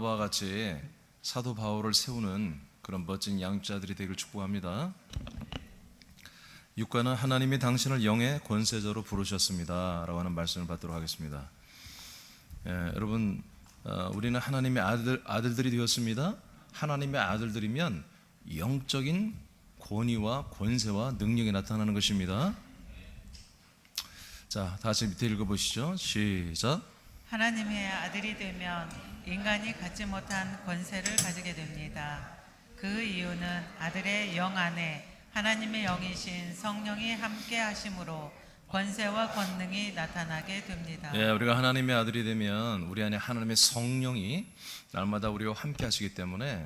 바나바와 같이 사도 바울을 세우는 그런 멋진 양육자들이 되길 축복합니다. 6과는 하나님이 당신을 영의 권세자로 부르셨습니다 라고 하는 말씀을 받도록 하겠습니다. 여러분, 우리는 하나님의 아들들이 되었습니다. 하나님의 아들들이면 영적인 권위와 권세와 능력이 나타나는 것입니다. 자, 다시 밑에 읽어보시죠. 시작. 하나님의 아들이 되면 인간이 갖지 못한 권세를 가지게 됩니다. 그 이유는 아들의 영 안에 하나님의 영이신 성령이 함께 하심으로 권세와 권능이 나타나게 됩니다. 우리가 하나님의 아들이 되면 우리 안에 하나님의 성령이 날마다 우리와 함께 하시기 때문에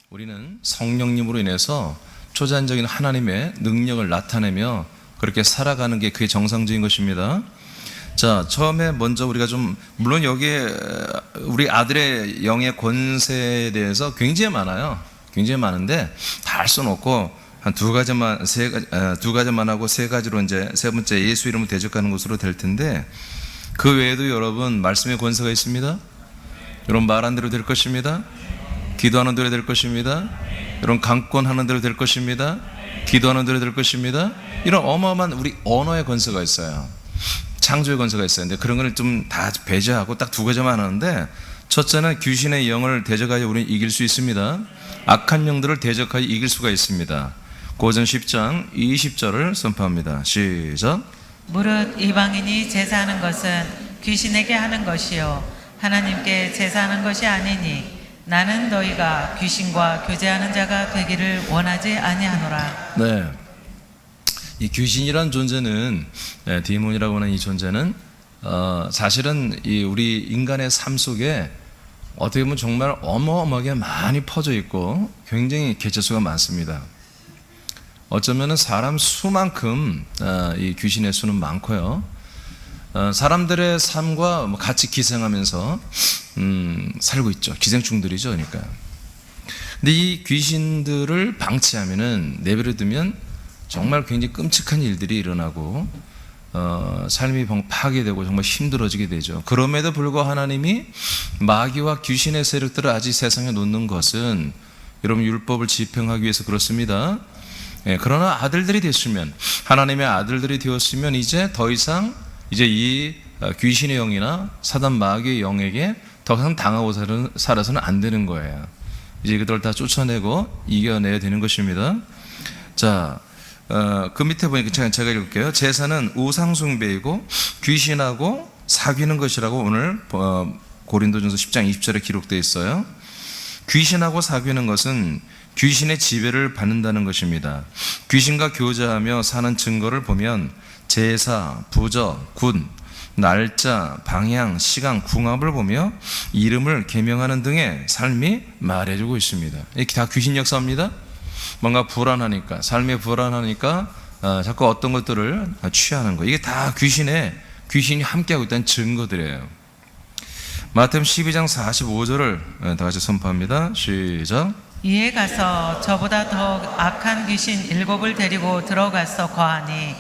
우리는 성령님으로 인해서 초자연적인 하나님의 능력을 나타내며 그렇게 살아가는 게 그게 정상적인 것입니다. 자, 처음에 먼저 우리가 물론 여기에 우리 아들의 영의 권세에 대해서 굉장히 많아요. 굉장히 많은데 다 할 수는 없고 한 두 가지만 하고 세 가지로 이제 세 번째 예수 이름을 대적하는 것으로 될 텐데, 그 외에도 여러분 말씀의 권세가 있습니다. 여러분 말한 대로 될 것입니다. 기도하는 대로 될 것입니다. 여러분 강권하는 대로 될 것입니다. 기도하는 대로 될 것입니다. 이런 어마어마한 우리 언어의 권세가 있어요. 창조의 권세가 있어요. 근데 그런 걸 좀 다 배제하고 딱 두 가지만 하는데, 첫째는 귀신의 영을 대적하여 우리는 이길 수 있습니다. 악한 영들을 대적하여 이길 수가 있습니다. 고전 10장 20절을 선포합니다. 시작. 무릇 이방인이 제사하는 것은 귀신에게 하는 것이요 하나님께 제사하는 것이 아니니 나는 너희가 귀신과 교제하는 자가 되기를 원하지 아니하노라. 네, 이 귀신이란 존재는, 디몬이라고 하는 이 존재는 사실은 우리 인간의 삶 속에 어떻게 보면 정말 어마어마하게 많이 퍼져 있고 굉장히 개체수가 많습니다. 어쩌면 사람 수만큼 이 귀신의 수는 많고요. 사람들의 삶과 같이 기생하면서 살고 있죠. 기생충들이죠. 그러니까. 근데 이 귀신들을 방치하면은, 내버려두면 정말 굉장히 끔찍한 일들이 일어나고 삶이 파괴되고 정말 힘들어지게 되죠. 그럼에도 불구하고 하나님이 마귀와 귀신의 세력들을 아직 세상에 놓는 것은 여러분 율법을 집행하기 위해서 그렇습니다. 그러나 아들들이 됐으면, 하나님의 아들들이 되었으면 이제 더 이상 이 귀신의 영이나 사단 마귀의 영에게 더 이상 당하고 살아서는 안 되는 거예요. 이제 그들을 다 쫓아내고 이겨내야 되는 것입니다. 자, 그 밑에 보니까 제가 읽을게요. 제사는 우상숭배이고 귀신하고 사귀는 것이라고 오늘 고린도전서 10장 20절에 기록되어 있어요. 귀신하고 사귀는 것은 귀신의 지배를 받는다는 것입니다. 귀신과 교제하며 사는 증거를 보면 제사, 부적, 군, 날짜, 방향, 시간, 궁합을 보며 이름을 계명하는 등의 삶이 말해주고 있습니다. 이게 다 귀신 역사입니다. 뭔가 불안하니까, 삶이 불안하니까 자꾸 어떤 것들을 취하는 거, 이게 다 귀신이 함께하고 있다는 증거들이에요. 마태복음 12장 45절을 다 같이 선포합니다. 시작. 이에 가서 저보다 더욱 악한 귀신 7을 데리고 들어가서 거하니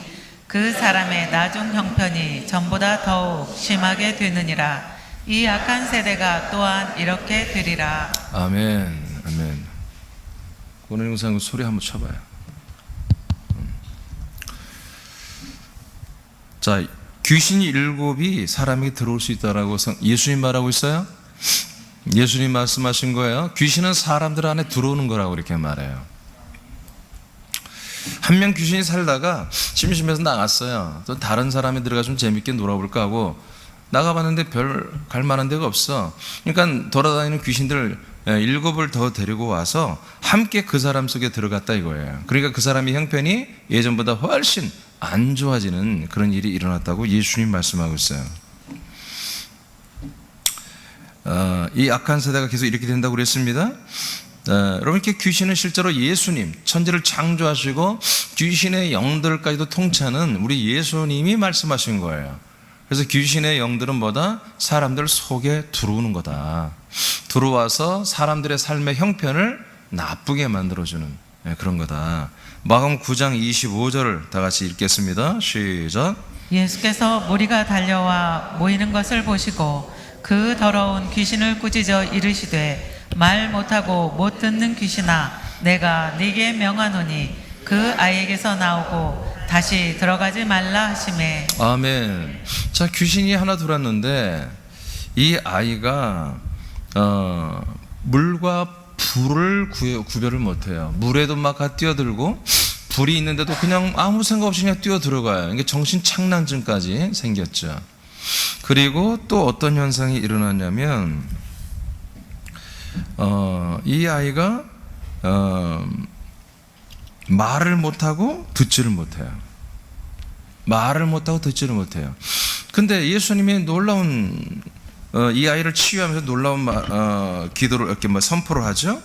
그 사람의 나중 형편이 전보다 더욱 심하게 되느니라. 이 악한 세대가 또한 이렇게 되리라. 아멘. 아멘. 오늘 영상 소리 한번 쳐봐요. 자, 귀신 7이 사람에게 들어올 수 있다라고 예수님 말하고 있어요. 예수님 말씀하신 거예요. 귀신은 사람들 안에 들어오는 거라고 이렇게 말해요. 한 명 귀신이 살다가 심심해서 나갔어요. 또 다른 사람이 들어가 좀 재밌게 놀아볼까 하고 나가봤는데 별 갈만한 데가 없어. 그러니까 돌아다니는 귀신들 7을 더 데리고 와서 함께 그 사람 속에 들어갔다 이거예요. 그러니까 그 사람의 형편이 예전보다 훨씬 안 좋아지는 그런 일이 일어났다고 예수님 말씀하고 있어요. 이 악한 세대가 계속 이렇게 된다고 그랬습니다. 여러분, 이렇게 귀신은 실제로 예수님, 천지를 창조하시고 귀신의 영들까지도 통치하는 우리 예수님이 말씀하신 거예요. 그래서 귀신의 영들은 뭐다? 사람들 속에 들어오는 거다. 들어와서 사람들의 삶의 형편을 나쁘게 만들어주는 그런 거다. 마가복음 9장 25절을 다 같이 읽겠습니다. 시작. 예수께서 무리가 달려와 모이는 것을 보시고 그 더러운 귀신을 꾸짖어 이르시되 말 못하고 못 듣는 귀신아 내가 네게 명하노니 그 아이에게서 나오고 다시 들어가지 말라 하시매. 아멘. 자, 귀신이 하나 들어왔는데 이 아이가 물과 불을 구별을 못해요. 물에도 막 뛰어들고 불이 있는데도 그냥 아무 생각 없이 그냥 뛰어 들어가요. 이게 정신 착란증까지 생겼죠. 그리고 또 어떤 현상이 일어났냐면 이 아이가 말을 못하고 듣지를 못해요. 말을 못하고 듣지를 못해요. 근데 예수님이 놀라운 이 아이를 치유하면서 놀라운 기도를 이렇게 선포를 하죠.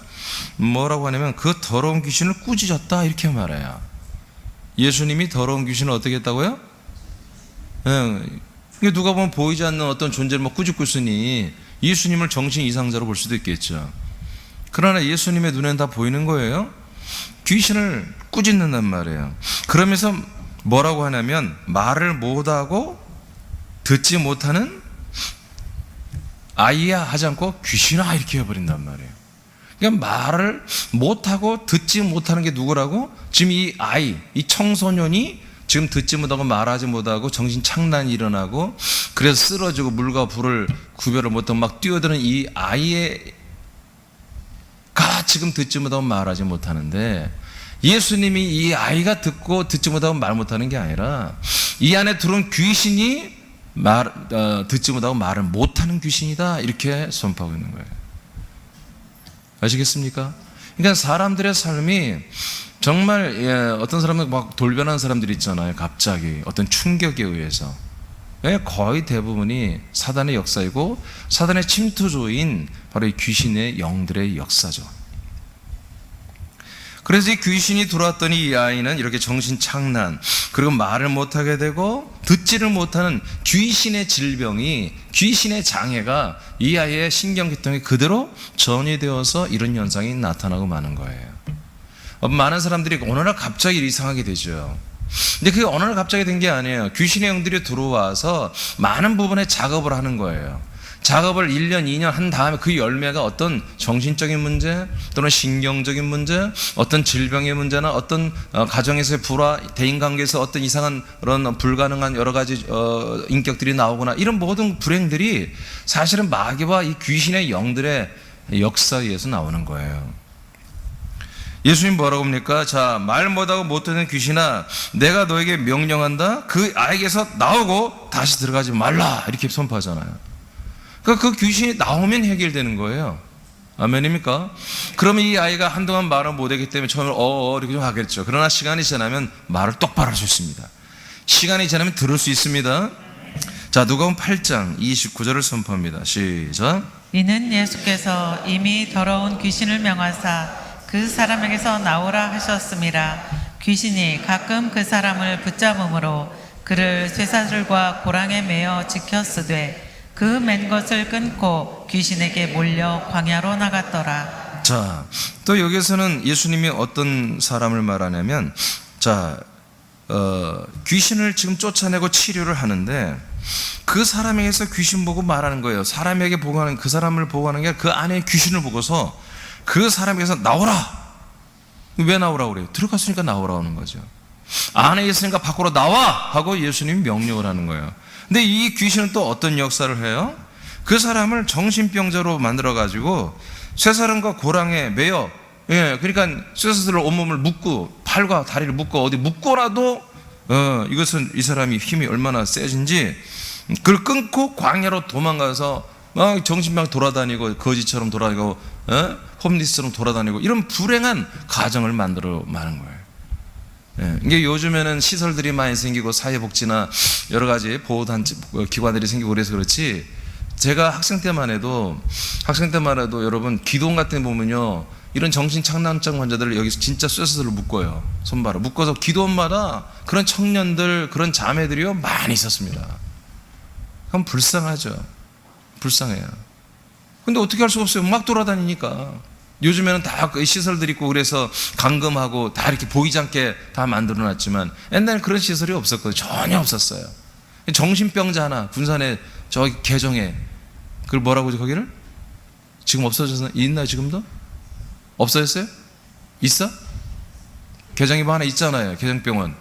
뭐라고 하냐면 그 더러운 귀신을 꾸짖었다 이렇게 말해요. 예수님이 더러운 귀신을 어떻게 했다고요? 누가 보면 보이지 않는 어떤 존재를 막 꾸짖고 있으니 예수님을 정신 이상자로 볼 수도 있겠죠. 그러나 예수님의 눈에는 다 보이는 거예요. 귀신을 꾸짖는단 말이에요. 그러면서 뭐라고 하냐면 말을 못하고 듣지 못하는 아이야 하지 않고 귀신아 이렇게 해버린단 말이에요. 그러니까 말을 못하고 듣지 못하는 게 누구라고? 지금 이 아이, 이 청소년이 지금 듣지 못하고 말하지 못하고 정신 착란이 일어나고 그래서 쓰러지고 물과 불을 구별을 못하고 막 뛰어드는 이 아이가 지금 듣지 못하고 말하지 못하는데 예수님이 이 아이가 듣지 못하고 말 못하는 게 아니라 이 안에 들어온 귀신이 듣지 못하고 말을 못하는 귀신이다 이렇게 선포하고 있는 거예요. 아시겠습니까? 그러니까 사람들의 삶이 정말 어떤 사람은 막 돌변한 사람들이 있잖아요. 갑자기 어떤 충격에 의해서 거의 대부분이 사단의 역사이고 사단의 침투조인 바로 이 귀신의 영들의 역사죠. 그래서 이 귀신이 들어왔더니 이 아이는 이렇게 정신착란 그리고 말을 못하게 되고 듣지를 못하는 귀신의 질병이 귀신의 장애가 이 아이의 신경계통에 그대로 전이되어서 이런 현상이 나타나고 마는 거예요. 많은 사람들이 어느 날 갑자기 이상하게 되죠. 근데 그게 어느 날 갑자기 된 게 아니에요. 귀신의 영들이 들어와서 많은 부분에 작업을 하는 거예요. 작업을 1년, 2년 한 다음에 그 열매가 어떤 정신적인 문제 또는 신경적인 문제, 어떤 질병의 문제나 어떤 가정에서의 불화, 대인관계에서 어떤 이상한 그런 불가능한 여러 가지 인격들이 나오거나 이런 모든 불행들이 사실은 마귀와 이 귀신의 영들의 역사에 의해서 나오는 거예요. 예수님 뭐라고 합니까? 자, 말 못하고 못 듣는 귀신아 내가 너에게 명령한다. 그 아이에게서 나오고 다시 들어가지 말라 이렇게 선포하잖아요. 그러니까 그 귀신이 나오면 해결되는 거예요. 아멘입니까? 그러면 이 아이가 한동안 말을 못하기 때문에 처음에 이렇게 좀 하겠죠. 그러나 시간이 지나면 말을 똑바로 할 수 있습니다. 시간이 지나면 들을 수 있습니다. 자, 누가복음 8장 29절을 선포합니다. 시작. 이는 예수께서 이미 더러운 귀신을 명하사 그 사람에게서 나오라 하셨음이라. 귀신이 가끔 그 사람을 붙잡음으로 그를 쇠사슬과 고랑에 매어 지켰으되 그 맨 것을 끊고 귀신에게 몰려 광야로 나갔더라. 자, 또 여기서는 예수님이 어떤 사람을 말하냐면 귀신을 지금 쫓아내고 치료를 하는데 그 사람에게서 귀신 보고 말하는 거예요. 사람에게 보고하는 그 사람을 보고하는 게 그 안에 귀신을 보고서 그 사람에게서 나오라. 왜 나오라고 그래요? 들어갔으니까 나오라고 하는 거죠. 안에 있으니까 밖으로 나와 하고 예수님이 명령을 하는 거예요. 근데 이 귀신은 또 어떤 역사를 해요? 그 사람을 정신병자로 만들어가지고 쇠사슬과 고랑에 매여, 그러니까 쇠사슬로 온몸을 묶고 팔과 다리를 묶고 어디 묶고라도 이것은 이 사람이 힘이 얼마나 세진지 그걸 끊고 광야로 도망가서 막 정신병 돌아다니고 거지처럼 돌아다니고 홈리스처럼 돌아다니고 이런 불행한 가정을 만들어 마는 거예요. 이게 요즘에는 시설들이 많이 생기고 사회복지나 여러 가지 보호단체 기관들이 생기고 그래서 그렇지 제가 학생 때만 해도 여러분 기도원 같은 데 보면요 이런 정신착란증 환자들을 여기서 진짜 쇠사슬로 묶어요. 손발을 묶어서 기도원마다 그런 청년들 그런 자매들이요 많이 있었습니다. 그럼 불쌍하죠. 불쌍해요. 근데 어떻게 할 수가 없어요. 막 돌아다니니까. 요즘에는 다 시설들 있고 그래서 감금하고 다 이렇게 보이지 않게 다 만들어 놨지만 옛날에 그런 시설이 없었거든요. 전혀 없었어요. 정신병자 하나 군산에 저기 개정에 그걸 뭐라고 하지 거기를? 지금 없어져서 있나요 지금도? 없어졌어요? 있어? 개정이뭐 하나 있잖아요. 개정병원.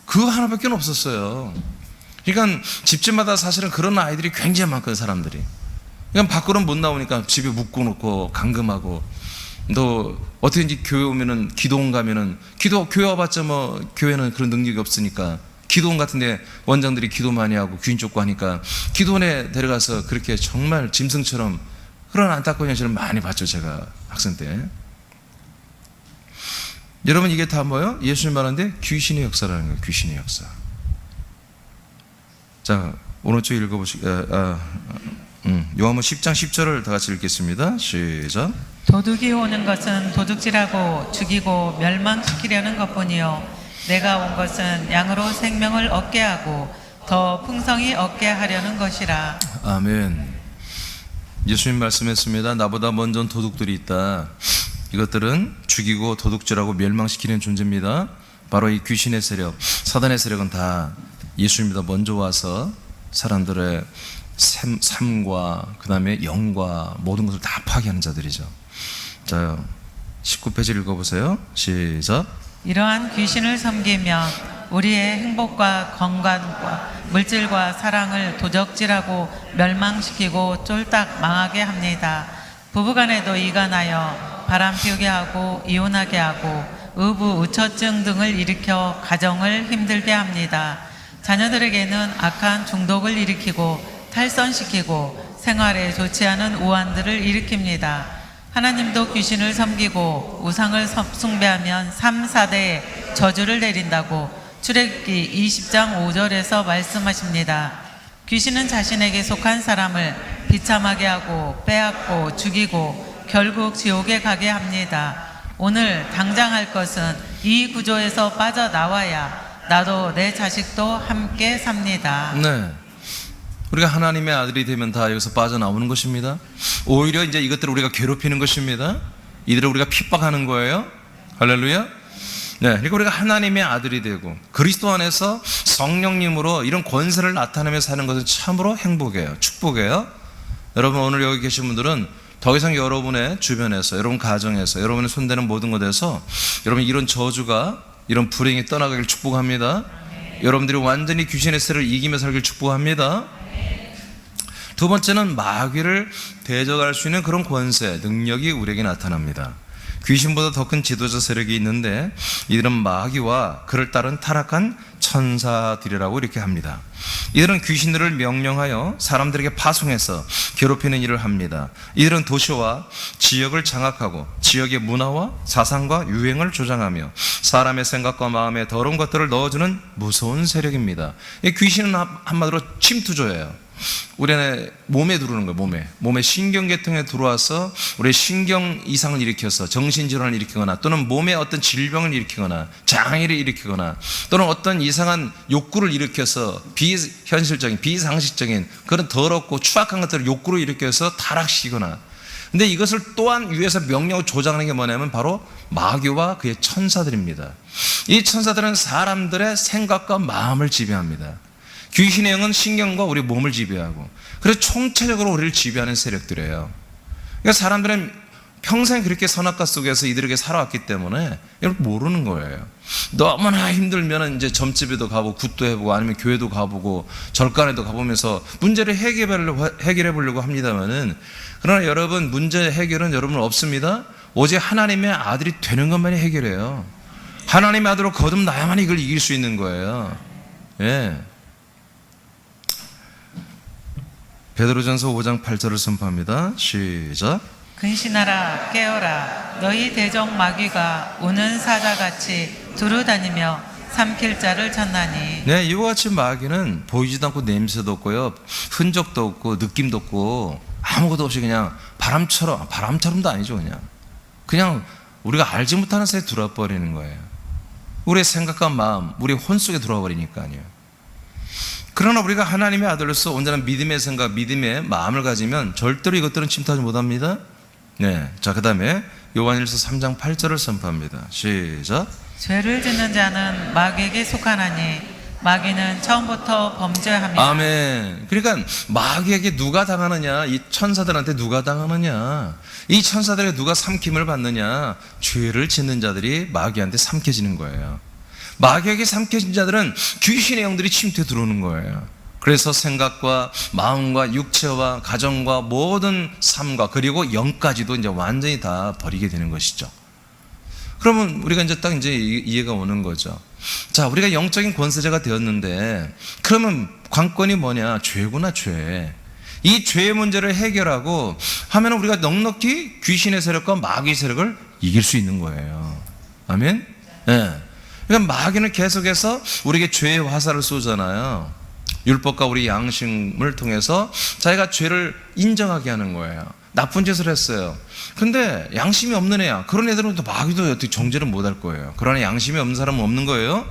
그거 하나밖에 없었어요. 그러니까 집집마다 사실은 그런 아이들이 굉장히 많거든 사람들이. 그러니까 밖으로는 못 나오니까 집에 묶어놓고 감금하고 또 어떻게든지 교회 오면은 기도원 가면은 교회 와봤자 뭐 교회는 그런 능력이 없으니까 기도원 같은데 원장들이 기도 많이 하고 귀인 쫓고 하니까 기도원에 데려가서 그렇게 정말 짐승처럼 그런 안타까운 현실을 많이 봤죠 제가 학생 때. 여러분 이게 다 뭐예요? 예수님 말하는데 귀신의 역사라는 거예요. 귀신의 역사. 자 오른쪽 요한복음 10장 10절을 다 같이 읽겠습니다. 시작. 도둑이 오는 것은 도둑질하고 죽이고 멸망시키려는 것뿐이요 내가 온 것은 양으로 생명을 얻게 하고 더 풍성히 얻게 하려는 것이라. 아멘. 예수님 말씀했습니다. 나보다 먼저 도둑들이 있다. 이것들은 죽이고 도둑질하고 멸망시키는 존재입니다. 바로 이 귀신의 세력, 사단의 세력은 다 예수님보다 먼저 와서 사람들의 삶과 그 다음에 영과 모든 것을 다 파괴하는 자들이죠. 자, 19페이지 읽어보세요. 시작. 이러한 귀신을 섬기면 우리의 행복과 건강과 물질과 사랑을 도적질하고 멸망시키고 쫄딱 망하게 합니다. 부부간에도 이간하여 바람 피우게 하고 이혼하게 하고 의부의처증 등을 일으켜 가정을 힘들게 합니다. 자녀들에게는 악한 중독을 일으키고 탈선시키고 생활에 좋지 않은 우환들을 일으킵니다. 하나님도 귀신을 섬기고 우상을 숭배하면 3, 4대에 저주를 내린다고 출애굽기 20장 5절에서 말씀하십니다. 귀신은 자신에게 속한 사람을 비참하게 하고 빼앗고 죽이고 결국 지옥에 가게 합니다. 오늘 당장 할 것은 이 구조에서 빠져나와야 나도 내 자식도 함께 삽니다. 네. 우리가 하나님의 아들이 되면 다 여기서 빠져나오는 것입니다. 오히려 이제 이것들을 우리가 괴롭히는 것입니다. 이들을 우리가 핍박하는 거예요. 할렐루야. 네, 그러니까 우리가 하나님의 아들이 되고 그리스도 안에서 성령님으로 이런 권세를 나타내며 사는 것은 참으로 행복이에요. 축복이에요. 여러분 오늘 여기 계신 분들은 더 이상 여러분의 주변에서 여러분 가정에서 여러분의 손대는 모든 것에서 여러분 이런 저주가 이런 불행이 떠나가길 축복합니다. 여러분들이 완전히 귀신의 세를 이기며 살길 축복합니다. 두 번째는 마귀를 대적할 수 있는 그런 권세, 능력이 우리에게 나타납니다. 귀신보다 더 큰 지도자 세력이 있는데 이들은 마귀와 그를 따른 타락한 천사들이라고 이렇게 합니다. 이들은 귀신들을 명령하여 사람들에게 파송해서 괴롭히는 일을 합니다. 이들은 도시와 지역을 장악하고 지역의 문화와 사상과 유행을 조장하며 사람의 생각과 마음에 더러운 것들을 넣어주는 무서운 세력입니다. 이 귀신은 한마디로 침투조예요. 우리의 몸에 들어오는 거예요. 몸의 신경계통에 들어와서 우리의 신경 이상을 일으켜서 정신질환을 일으키거나 또는 몸에 어떤 질병을 일으키거나 장애를 일으키거나 또는 어떤 이상한 욕구를 일으켜서 비현실적인 비상식적인 그런 더럽고 추악한 것들을 욕구로 일으켜서 타락시키거나, 근데 이것을 또한 위에서 명령을 조장하는 게 뭐냐면 바로 마귀와 그의 천사들입니다. 이 천사들은 사람들의 생각과 마음을 지배합니다. 귀신의 영은 신경과 우리 몸을 지배하고, 그래서 총체적으로 우리를 지배하는 세력들이에요. 그러니까 사람들은 평생 그렇게 선악과 속에서 이들에게 살아왔기 때문에 이걸 모르는 거예요. 너무나 힘들면 이제 점집에도 가보고 굿도 해보고 아니면 교회도 가보고 절간에도 가보면서 문제를 해결해 보려고 합니다만은, 그러나 여러분 문제 해결은 여러분 없습니다. 오직 하나님의 아들이 되는 것만이 해결해요. 하나님의 아들로 거듭나야만 이걸 이길 수 있는 거예요. 예. 베드로전서 5장 8절을 선포합니다. 시작. 근신하라 깨어라 너희 대적 마귀가 우는 사자같이 두루다니며 삼킬 자를 찾나니. 네, 이와 같이 마귀는 보이지도 않고 냄새도 없고요, 흔적도 없고 느낌도 없고 아무것도 없이 그냥 바람처럼도 아니죠. 그냥 우리가 알지 못하는 사이에 들어와 버리는 거예요. 우리의 생각과 마음, 우리의 혼 속에 들어와 버리니까요. 그러나 우리가 하나님의 아들로서 온전한 믿음의 생각, 믿음의 마음을 가지면 절대로 이것들은 침투하지 못합니다. 네, 자, 그 다음에 요한일서 3장 8절을 선포합니다. 시작. 죄를 짓는 자는 마귀에게 속하나니 마귀는 처음부터 범죄하며 아멘. 그러니까 마귀에게 누가 당하느냐? 이 천사들한테 누가 당하느냐? 이 천사들에게 누가 삼킴을 받느냐? 죄를 짓는 자들이 마귀한테 삼켜지는 거예요. 마귀에게 삼켜진 자들은 귀신의 영들이 침투해 들어오는 거예요. 그래서 생각과 마음과 육체와 가정과 모든 삶과 그리고 영까지도 이제 완전히 다 버리게 되는 것이죠. 그러면 우리가 이제 딱 이제 이해가 오는 거죠. 자, 우리가 영적인 권세자가 되었는데 그러면 관건이 뭐냐? 죄구나, 죄. 이 죄의 문제를 해결하고 하면 우리가 넉넉히 귀신의 세력과 마귀의 세력을 이길 수 있는 거예요. 아멘? 네. 그러니까 마귀는 계속해서 우리에게 죄의 화살을 쏘잖아요. 율법과 우리 양심을 통해서 자기가 죄를 인정하게 하는 거예요. 나쁜 짓을 했어요. 근데 양심이 없는 애야. 그런 애들은 또 마귀도 어떻게 정죄를 못 할 거예요. 그런 애 양심이 없는 사람은 없는 거예요.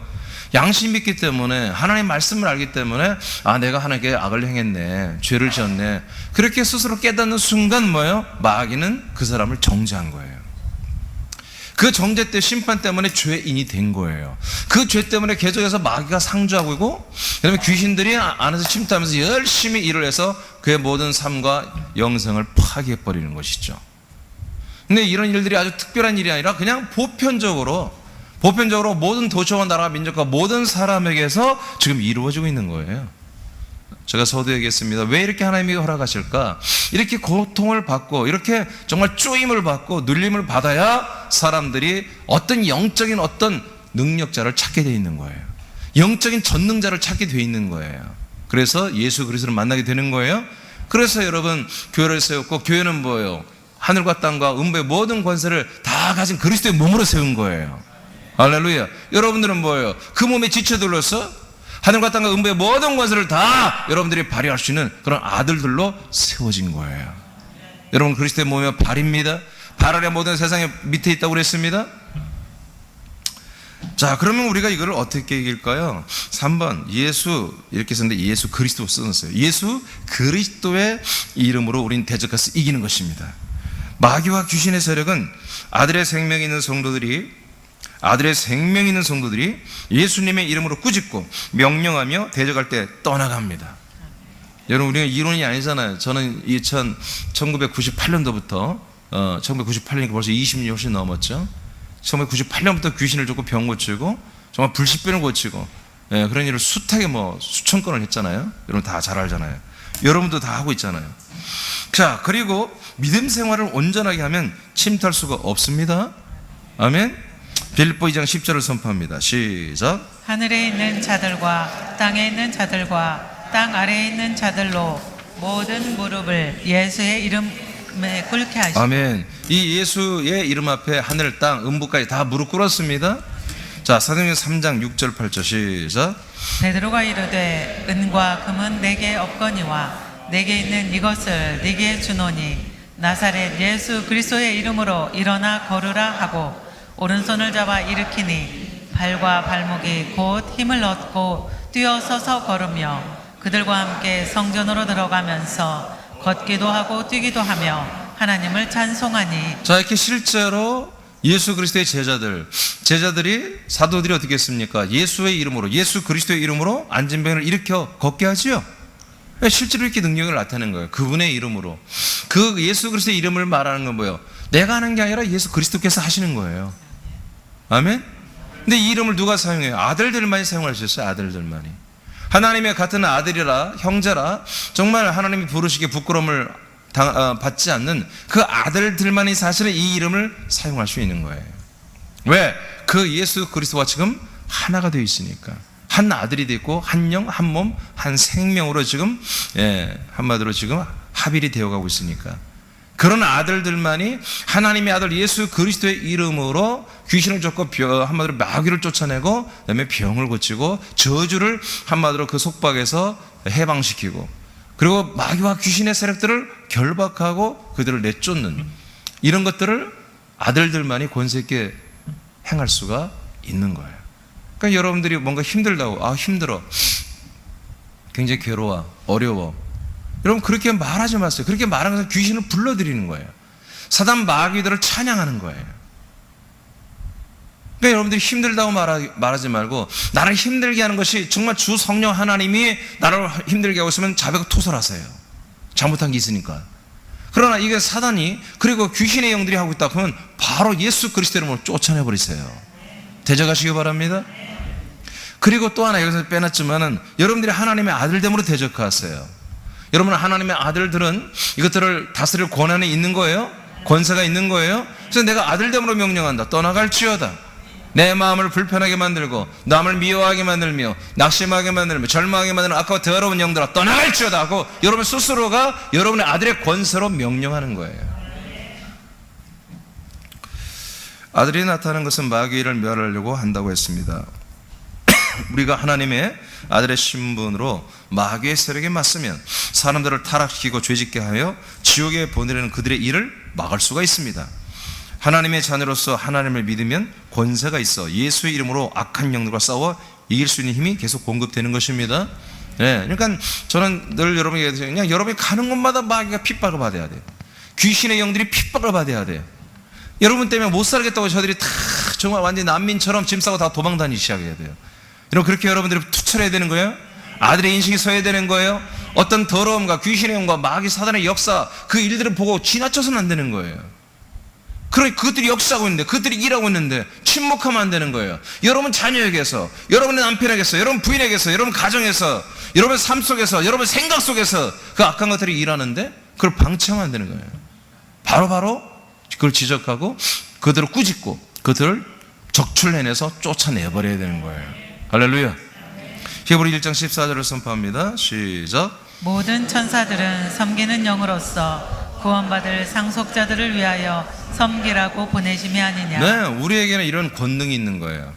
양심이 있기 때문에 하나님의 말씀을 알기 때문에 아, 내가 하나님께 악을 행했네, 죄를 지었네, 그렇게 스스로 깨닫는 순간 뭐예요? 마귀는 그 사람을 정죄한 거예요. 그 정죄 때 심판 때문에 죄인이 된 거예요. 그 죄 때문에 계속해서 마귀가 상주하고 있고, 그다음에 귀신들이 안에서 침투하면서 열심히 일을 해서 그의 모든 삶과 영생을 파괴해 버리는 것이죠. 근데 이런 일들이 아주 특별한 일이 아니라 그냥 보편적으로 모든 도시와 나라와 민족과 모든 사람에게서 지금 이루어지고 있는 거예요. 제가 서두 얘기했습니다. 왜 이렇게 하나님이 허락하실까? 이렇게 고통을 받고 이렇게 정말 쪼임을 받고 눌림을 받아야 사람들이 어떤 영적인 어떤 능력자를 찾게 돼 있는 거예요. 영적인 전능자를 찾게 돼 있는 거예요. 그래서 예수 그리스도를 만나게 되는 거예요. 그래서 여러분 교회를 세웠고, 교회는 뭐예요? 하늘과 땅과 음부의 모든 권세를 다 가진 그리스도의 몸으로 세운 거예요. 할렐루야. 여러분들은 뭐예요? 그 몸에 지쳐들로서 하늘과 땅과 음부의 모든 권세를 다 여러분들이 발휘할 수 있는 그런 아들들로 세워진 거예요. 여러분 그리스도의 몸이 발입니다. 발 아래 모든 세상의 밑에 있다고 그랬습니다. 자, 그러면 우리가 이거를 어떻게 이길까요? 3번 예수, 이렇게 썼는데 예수 그리스도 썼어요. 예수 그리스도의 이름으로 우린 대적해서 이기는 것입니다. 마귀와 귀신의 세력은 아들의 생명이 있는 성도들이 예수님의 이름으로 꾸짖고 명령하며 대적할 때 떠나갑니다. 여러분 우리가 이론이 아니잖아요. 저는 1998년도부터 1998년이니까 벌써 20년이 훨씬 넘었죠. 1998년부터 귀신을 쫓고 병 고치고 정말 불십병을 고치고, 그런 일을 숱하게 수천 건을 했잖아요. 여러분 다 잘 알잖아요. 여러분도 다 하고 있잖아요. 자, 그리고 믿음 생활을 온전하게 하면 침투할 수가 없습니다. 아멘. 빌립보 2장 10절을 선포합니다. 시작. 하늘에 있는 자들과 땅에 있는 자들과 땅 아래에 있는 자들로 모든 무릎을 예수의 이름에 꿇게 하시고. 아멘. 이 예수의 이름 앞에 하늘, 땅, 음부까지 다 무릎 꿇었습니다. 자, 사도행전 3장 6절 8절 시작. 베드로가 이르되 은과 금은 내게 없거니와 내게 있는 이것을 네게 주노니 나사렛 예수 그리스도의 이름으로 일어나 걸으라 하고 오른손을 잡아 일으키니 발과 발목이 곧 힘을 얻고 뛰어서서 걸으며 그들과 함께 성전으로 들어가면서 걷기도 하고 뛰기도 하며 하나님을 찬송하니. 자, 이렇게 실제로 예수 그리스도의 제자들이 사도들이 어떻게 했습니까? 예수의 이름으로, 예수 그리스도의 이름으로 앉은 병을 일으켜 걷게 하지요. 실제로 이렇게 능력을 나타내는 거예요. 그분의 이름으로. 그 예수 그리스도의 이름을 말하는 건 뭐예요? 내가 하는 게 아니라 예수 그리스도께서 하시는 거예요. 아멘? 근데 이 이름을 누가 사용해요? 아들들만이 사용할 수 있어요. 아들들만이. 하나님의 같은 아들이라, 형제라, 정말 하나님이 부르시기에 부끄러움을 받지 않는 그 아들들만이 사실은 이 이름을 사용할 수 있는 거예요. 왜? 그 예수 그리스도와 지금 하나가 되어 있으니까. 한 아들이 되고 한 영, 한 몸, 한 생명으로 지금, 한마디로 지금 합일이 되어가고 있으니까. 그런 아들들만이 하나님의 아들 예수 그리스도의 이름으로 귀신을 쫓고 한마디로 마귀를 쫓아내고 그다음에 병을 고치고 저주를 한마디로 그 속박에서 해방시키고, 그리고 마귀와 귀신의 세력들을 결박하고 그들을 내쫓는 이런 것들을 아들들만이 권세 있게 행할 수가 있는 거예요. 그러니까 여러분들이 뭔가 힘들다고, 힘들어, 굉장히 괴로워, 어려워, 여러분 그렇게 말하지 마세요. 그렇게 말하는 것은 귀신을 불러들이는 거예요. 사단 마귀들을 찬양하는 거예요. 그러니까 여러분들이 힘들다고 말하지 말고, 나를 힘들게 하는 것이 정말 주 성령 하나님이 나를 힘들게 하고 있으면 자백을 토설하세요. 잘못한 게 있으니까. 그러나 이게 사단이, 그리고 귀신의 영들이 하고 있다 그러면 바로 예수 그리스도 이름으로 쫓아내버리세요. 대적하시기 바랍니다. 그리고 또 하나 여기서 빼놨지만은, 여러분들이 하나님의 아들됨으로 대적하세요. 여러분, 하나님의 아들들은 이것들을 다스릴 권한이 있는 거예요. 권세가 있는 거예요. 그래서 내가 아들됨으로 명령한다. 떠나갈지어다. 내 마음을 불편하게 만들고 남을 미워하게 만들며 낙심하게 만들며 절망하게 만드는 악하고 더러운 영들아 떠나갈지어다 하고, 여러분 스스로가 여러분의 아들의 권세로 명령하는 거예요. 아들이 나타나는 것은 마귀를 멸하려고 한다고 했습니다. 우리가 하나님의 아들의 신분으로 마귀의 세력에 맞서면 사람들을 타락시키고 죄짓게 하여 지옥에 보내려는 그들의 일을 막을 수가 있습니다. 하나님의 자녀로서 하나님을 믿으면 권세가 있어 예수의 이름으로 악한 영들과 싸워 이길 수 있는 힘이 계속 공급되는 것입니다. 네, 그러니까 저는 늘 여러분에게 얘기해서, 그냥 여러분이 가는 곳마다 마귀가 핍박을 받아야 돼요. 귀신의 영들이 핍박을 받아야 돼요. 여러분 때문에 못 살겠다고 저들이 다 정말 완전 난민처럼 짐 싸고 다 도망 다니기 시작해야 돼요. 여러분, 그렇게 여러분들이 투철해야 되는 거예요. 아들의 인식이 서야 되는 거예요. 어떤 더러움과 귀신의 영과 마귀 사단의 역사, 그 일들을 보고 지나쳐서는 안 되는 거예요. 그러니까 그것들이 역사하고 있는데, 그것들이 일하고 있는데 침묵하면 안 되는 거예요. 여러분 자녀에게서, 여러분의 남편에게서, 여러분 부인에게서, 여러분 가정에서, 여러분 삶 속에서, 여러분 생각 속에서 그 악한 것들이 일하는데 그걸 방치하면 안 되는 거예요. 바로바로 그걸 지적하고 그들을 꾸짖고 그들을 적출해내서 쫓아내버려야 되는 거예요. 할렐루야. 히브리 1장 14절을 선포합니다. 시작. 모든 천사들은 섬기는 영으로서 구원받을 상속자들을 위하여 섬기라고 보내심이 아니냐. 네, 우리에게는 이런 권능이 있는 거예요.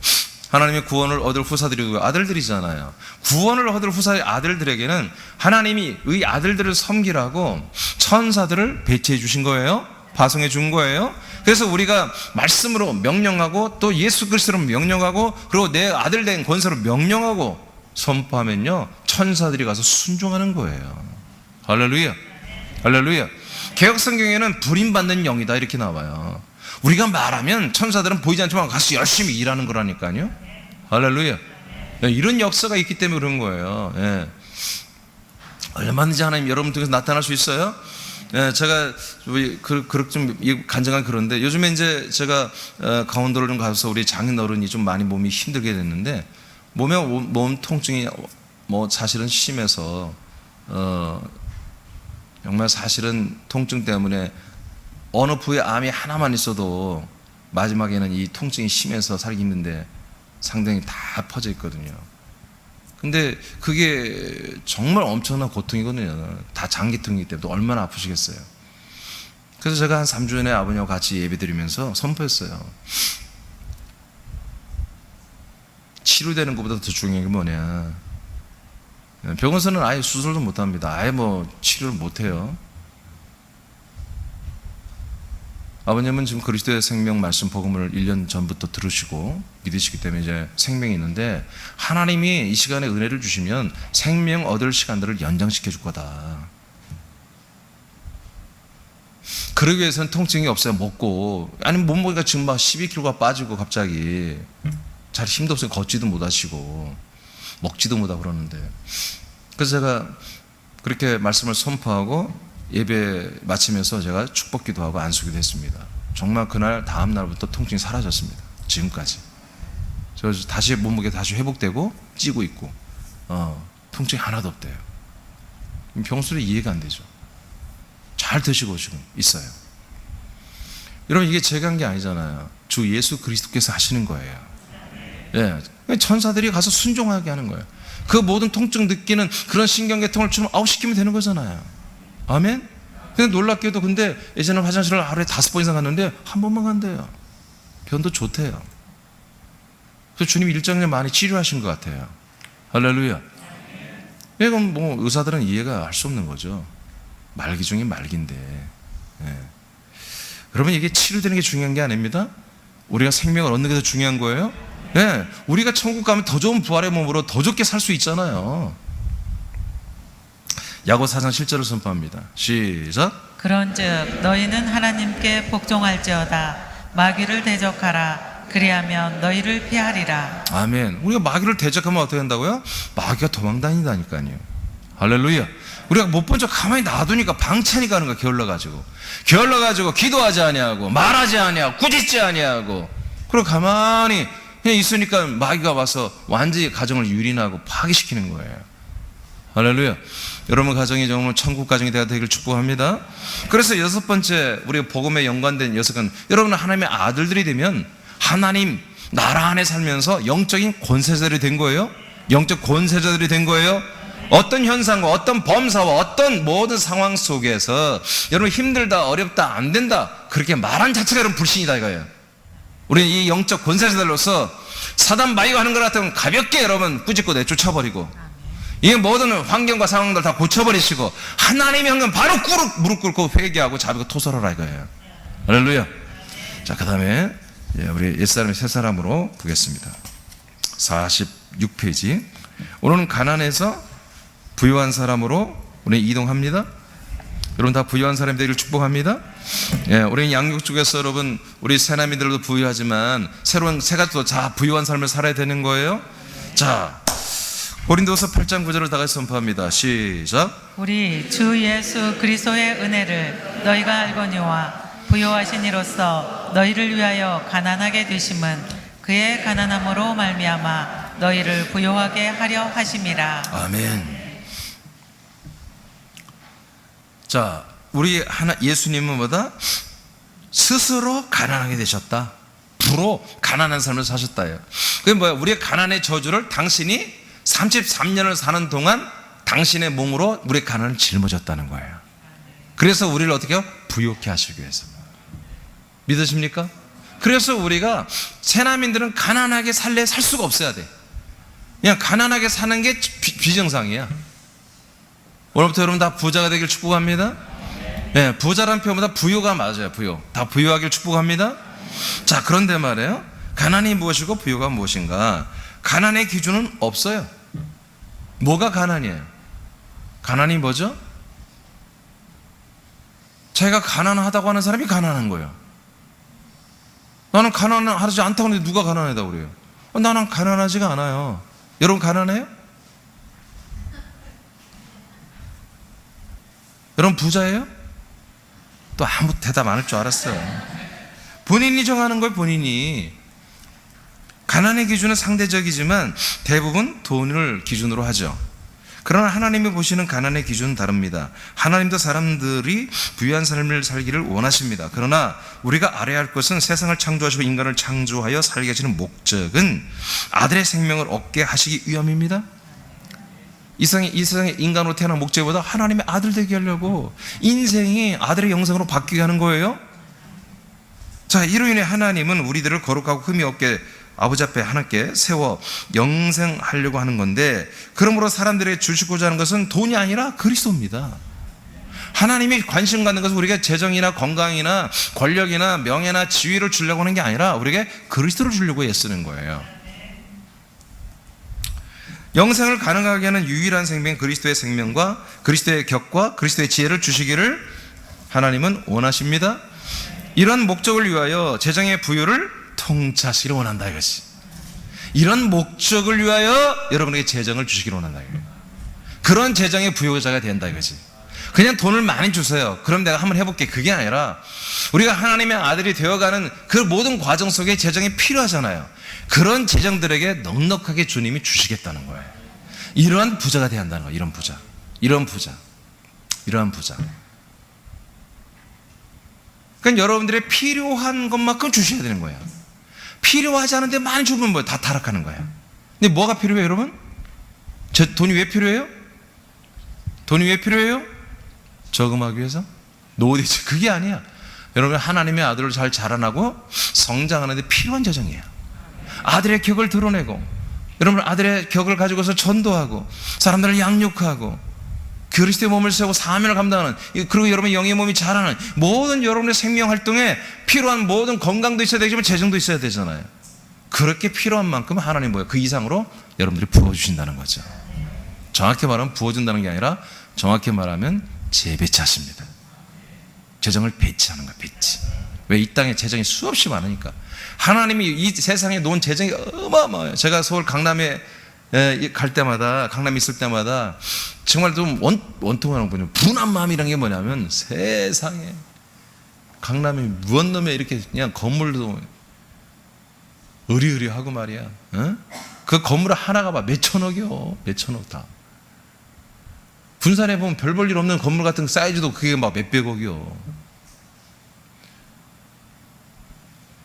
하나님의 구원을 얻을 후사들이고 아들들이잖아요. 구원을 얻을 후사의 아들들에게는 하나님이 의 아들들을 섬기라고 천사들을 배치해 주신 거예요. 파송해 준 거예요. 그래서 우리가 말씀으로 명령하고 또 예수 그리스도로 명령하고 그리고 내 아들 된 권세로 명령하고 선포하면요, 천사들이 가서 순종하는 거예요. 할렐루야. 할렐루야. 개역 성경에는 불임받는 영이다 이렇게 나와요. 우리가 말하면 천사들은 보이지 않지만 가서 열심히 일하는 거라니까요. 할렐루야. 이런 역사가 있기 때문에 그런 거예요. 예. 얼마든지 하나님 여러분 통해서 나타날 수 있어요. 예, 제가 좀 간증한 그런데, 요즘에 이제 제가 강원도를 좀 가서 우리 장인어른이 좀 많이 몸이 힘들게 됐는데, 몸 통증이 뭐 사실은 심해서 정말 사실은 통증 때문에 어느 부위에 암이 하나만 있어도 마지막에는 이 통증이 심해서 살기 힘든데 상당히 다 퍼져 있거든요. 근데 그게 정말 엄청난 고통이거든요. 다 장기통이기 때문에 얼마나 아프시겠어요. 그래서 제가 한 3주 전에 아버님하고 같이 예배드리면서 선포했어요. 치료되는 것보다 더 중요한 게 뭐냐. 병원에서는 아예 수술도 못합니다. 아예 뭐 치료를 못해요. 아버님은 지금 그리스도의 생명 말씀 복음을 1년 전부터 들으시고 믿으시기 때문에 이제 생명이 있는데, 하나님이 이 시간에 은혜를 주시면 생명 얻을 시간들을 연장시켜 줄 거다. 그러기 위해서는 통증이 없어야 먹고, 아니면 몸무게가 지금 막 12kg가 빠지고 갑자기 잘 힘도 없어요. 걷지도 못하시고 먹지도 못하고 그러는데, 그래서 제가 그렇게 말씀을 선포하고 예배 마치면서 제가 축복 기도하고 안수기도 했습니다. 정말 그날 다음 날부터 통증이 사라졌습니다. 지금까지. 저 다시 몸무게 다시 회복되고 찌고 있고 통증이 하나도 없대요. 병수로 이해가 안 되죠. 잘 드시고 지금 있어요. 여러분, 이게 제가 한 게 아니잖아요. 주 예수 그리스도께서 하시는 거예요. 예, 천사들이 가서 순종하게 하는 거예요. 그 모든 통증 느끼는 그런 신경계통을 좀 아웃시키면 되는 거잖아요. 아멘? 근데 놀랍게도, 근데 예전에 화장실을 하루에 5번 이상 갔는데 한 번만 간대요. 변도 좋대요. 그래서 주님이 일정에 많이 치료하신 것 같아요. 할렐루야. 이건 뭐 의사들은 이해가 할 수 없는 거죠. 말기 중에 말기인데. 예. 여러분, 이게 치료되는 게 중요한 게 아닙니다. 우리가 생명을 얻는 게 더 중요한 거예요. 네, 우리가 천국 가면 더 좋은 부활의 몸으로 더 좋게 살 수 있잖아요. 야고 4장 7절을 선포합니다. 시작. 그런즉 너희는 하나님께 복종할지어다. 마귀를 대적하라. 그리하면 너희를 피하리라. 아멘. 우리가 마귀를 대적하면 어떻게 한다고요? 마귀가 도망다닌다니까요. 할렐루야. 우리가 못 본 척 가만히 놔두니까 방찬이 가는 거야. 게을러가지고 기도하지 아니하고 말하지 아니하고 꾸짖지 아니하고, 그리고 가만히 그냥 있으니까 마귀가 와서 완전히 가정을 유린하고 파괴시키는 거예요. 할렐루야. 여러분 가정이 정말 천국 가정이 되길 축복합니다. 그래서 여섯 번째, 우리가 복음에 연관된 여섯 건, 여러분은 하나님의 아들들이 되면 하나님 나라 안에 살면서 영적인 권세자들이 된 거예요. 영적 권세자들이 된 거예요. 어떤 현상과 어떤 범사와 어떤 모든 상황 속에서 여러분 힘들다, 어렵다, 안 된다 그렇게 말한 자체가 여러분 불신이다 이거예요. 우리는 이 영적 권세자들로서 사단 마귀가 하는 것 같으면 가볍게 여러분 꾸짖고 내쫓아버리고, 이 모든 환경과 상황들 다 고쳐버리시고 하나님이 한 건 바로 무릎 꿇고 회개하고 자비고 토설하라 이거예요. 할렐루야. 자, 그 다음에 우리 옛사람의 새사람으로 보겠습니다. 46페이지. 오늘은 가난해서 부유한 사람으로 우리 이동합니다. 여러분 다 부유한 사람이 되기를 축복합니다. 우리는 양육 쪽에서 여러분 우리 새남이들도 부유하지만 새로운 새가 또 자 부유한 삶을 살아야 되는 거예요. 자, 고린도서 8장 9절을 다 같이 선포합니다. 시작. 우리 주 예수 그리스도의 은혜를 너희가 알거니와 부요하신 이로써 너희를 위하여 가난하게 되심은 그의 가난함으로 말미암아 너희를 부요하게 하려 하심이라. 아멘. 자, 우리 예수님은 뭐다? 스스로 가난하게 되셨다. 부로 가난한 삶을 사셨다요. 그게 뭐야? 우리의 가난의 저주를 당신이 33년을 사는 동안 당신의 몸으로 우리의 가난을 짊어졌다는 거예요. 그래서 우리를 어떻게 해요? 부요케 하시기 위해서. 믿으십니까? 그래서 우리가 새남인들은 가난하게 살 수가 없어야 돼. 그냥 가난하게 사는 게 비정상이야. 오늘부터 여러분 다 부자가 되길 축복합니다. 네, 부자란 표현보다 부요가 맞아요. 부요. 다 부요하길 축복합니다. 자, 그런데 말이에요. 가난이 무엇이고 부요가 무엇인가? 가난의 기준은 없어요. 뭐가 가난이에요? 가난이 뭐죠? 자기가 가난하다고 하는 사람이 가난한 거예요. 나는 가난하지 않다고 하는데 누가 가난하다고 그래요? 나는 가난하지가 않아요. 여러분 가난해요? 여러분 부자예요? 또 아무 대답 안 할 줄 알았어요. 본인이 정하는 걸 본인이. 가난의 기준은 상대적이지만 대부분 돈을 기준으로 하죠. 그러나 하나님이 보시는 가난의 기준은 다릅니다. 하나님도 사람들이 부유한 삶을 살기를 원하십니다. 그러나 우리가 알아야 할 것은 세상을 창조하시고 인간을 창조하여 살게 하시는 목적은 아들의 생명을 얻게 하시기 위함입니다. 이 세상에 인간으로 태어난 목적보다 하나님의 아들 되게 하려고 인생이 아들의 영성으로 바뀌게 하는 거예요. 자, 이로 인해 하나님은 우리들을 거룩하고 흠이 없게 아버지 앞에 하나님께 세워 영생하려고 하는 건데, 그러므로 사람들에게 주시고자 하는 것은 돈이 아니라 그리스도입니다. 하나님이 관심 갖는 것은 우리가 재정이나 건강이나 권력이나 명예나 지위를 주려고 하는 게 아니라 우리에게 그리스도를 주려고 애쓰는 거예요. 영생을 가능하게 하는 유일한 생명 그리스도의 생명과 그리스도의 격과 그리스도의 지혜를 주시기를 하나님은 원하십니다. 이런 목적을 위하여 재정의 부유를 통치하시기를 원한다 이것이. 이런 목적을 위하여 여러분에게 재정을 주시기를 원한다 이거예요. 그런 재정의 부유자가 된다 이거지. 그냥 돈을 많이 주세요. 그럼 내가 한번 해볼게. 그게 아니라 우리가 하나님의 아들이 되어가는 그 모든 과정 속에 재정이 필요하잖아요. 그런 재정들에게 넉넉하게 주님이 주시겠다는 거예요. 이러한 부자가 돼야 한다는 거예요. 이런 부자. 이러한 부자. 그러니까 여러분들의 필요한 것만큼 주셔야 되는 거예요. 필요하지 않은데 많이 주면 뭐예요? 다 타락하는 거예요. 근데 뭐가 필요해요, 여러분? 돈이 왜 필요해요? 돈이 왜 필요해요? 저금하기 위해서? 노디지. 그게 아니야. 여러분, 하나님의 아들을 잘 자라나고 성장하는데 필요한 재정이에요. 아들의 격을 드러내고, 여러분 아들의 격을 가지고서 전도하고 사람들을 양육하고 그리스도의 몸을 세우고 사명을 감당하는, 그리고 여러분의 영의 몸이 자라는 모든 여러분의 생명 활동에 필요한 모든 건강도 있어야 되지만 재정도 있어야 되잖아요. 그렇게 필요한 만큼 하나님 뭐예요? 그 이상으로 여러분들이 부어주신다는 거죠. 정확히 말하면 부어준다는 게 아니라 정확히 말하면 재배치하십니다. 재정을 배치하는 거예요. 배치. 왜? 이 땅에 재정이 수없이 많으니까. 하나님이 이 세상에 놓은 재정이 어마어마해요. 제가 서울 강남에 갈 때마다, 강남에 있을 때마다 정말 좀 원통하는 거죠. 분한 마음이란 게 뭐냐면, 세상에 강남이 무엇 놈에 이렇게 그냥 건물도 으리으리하고 말이야. 어? 그 건물 하나가 봐 몇천억이요. 몇천억 다. 군산에 보면 별 볼 일 없는 건물 같은 사이즈도 그게 막 몇백억이요.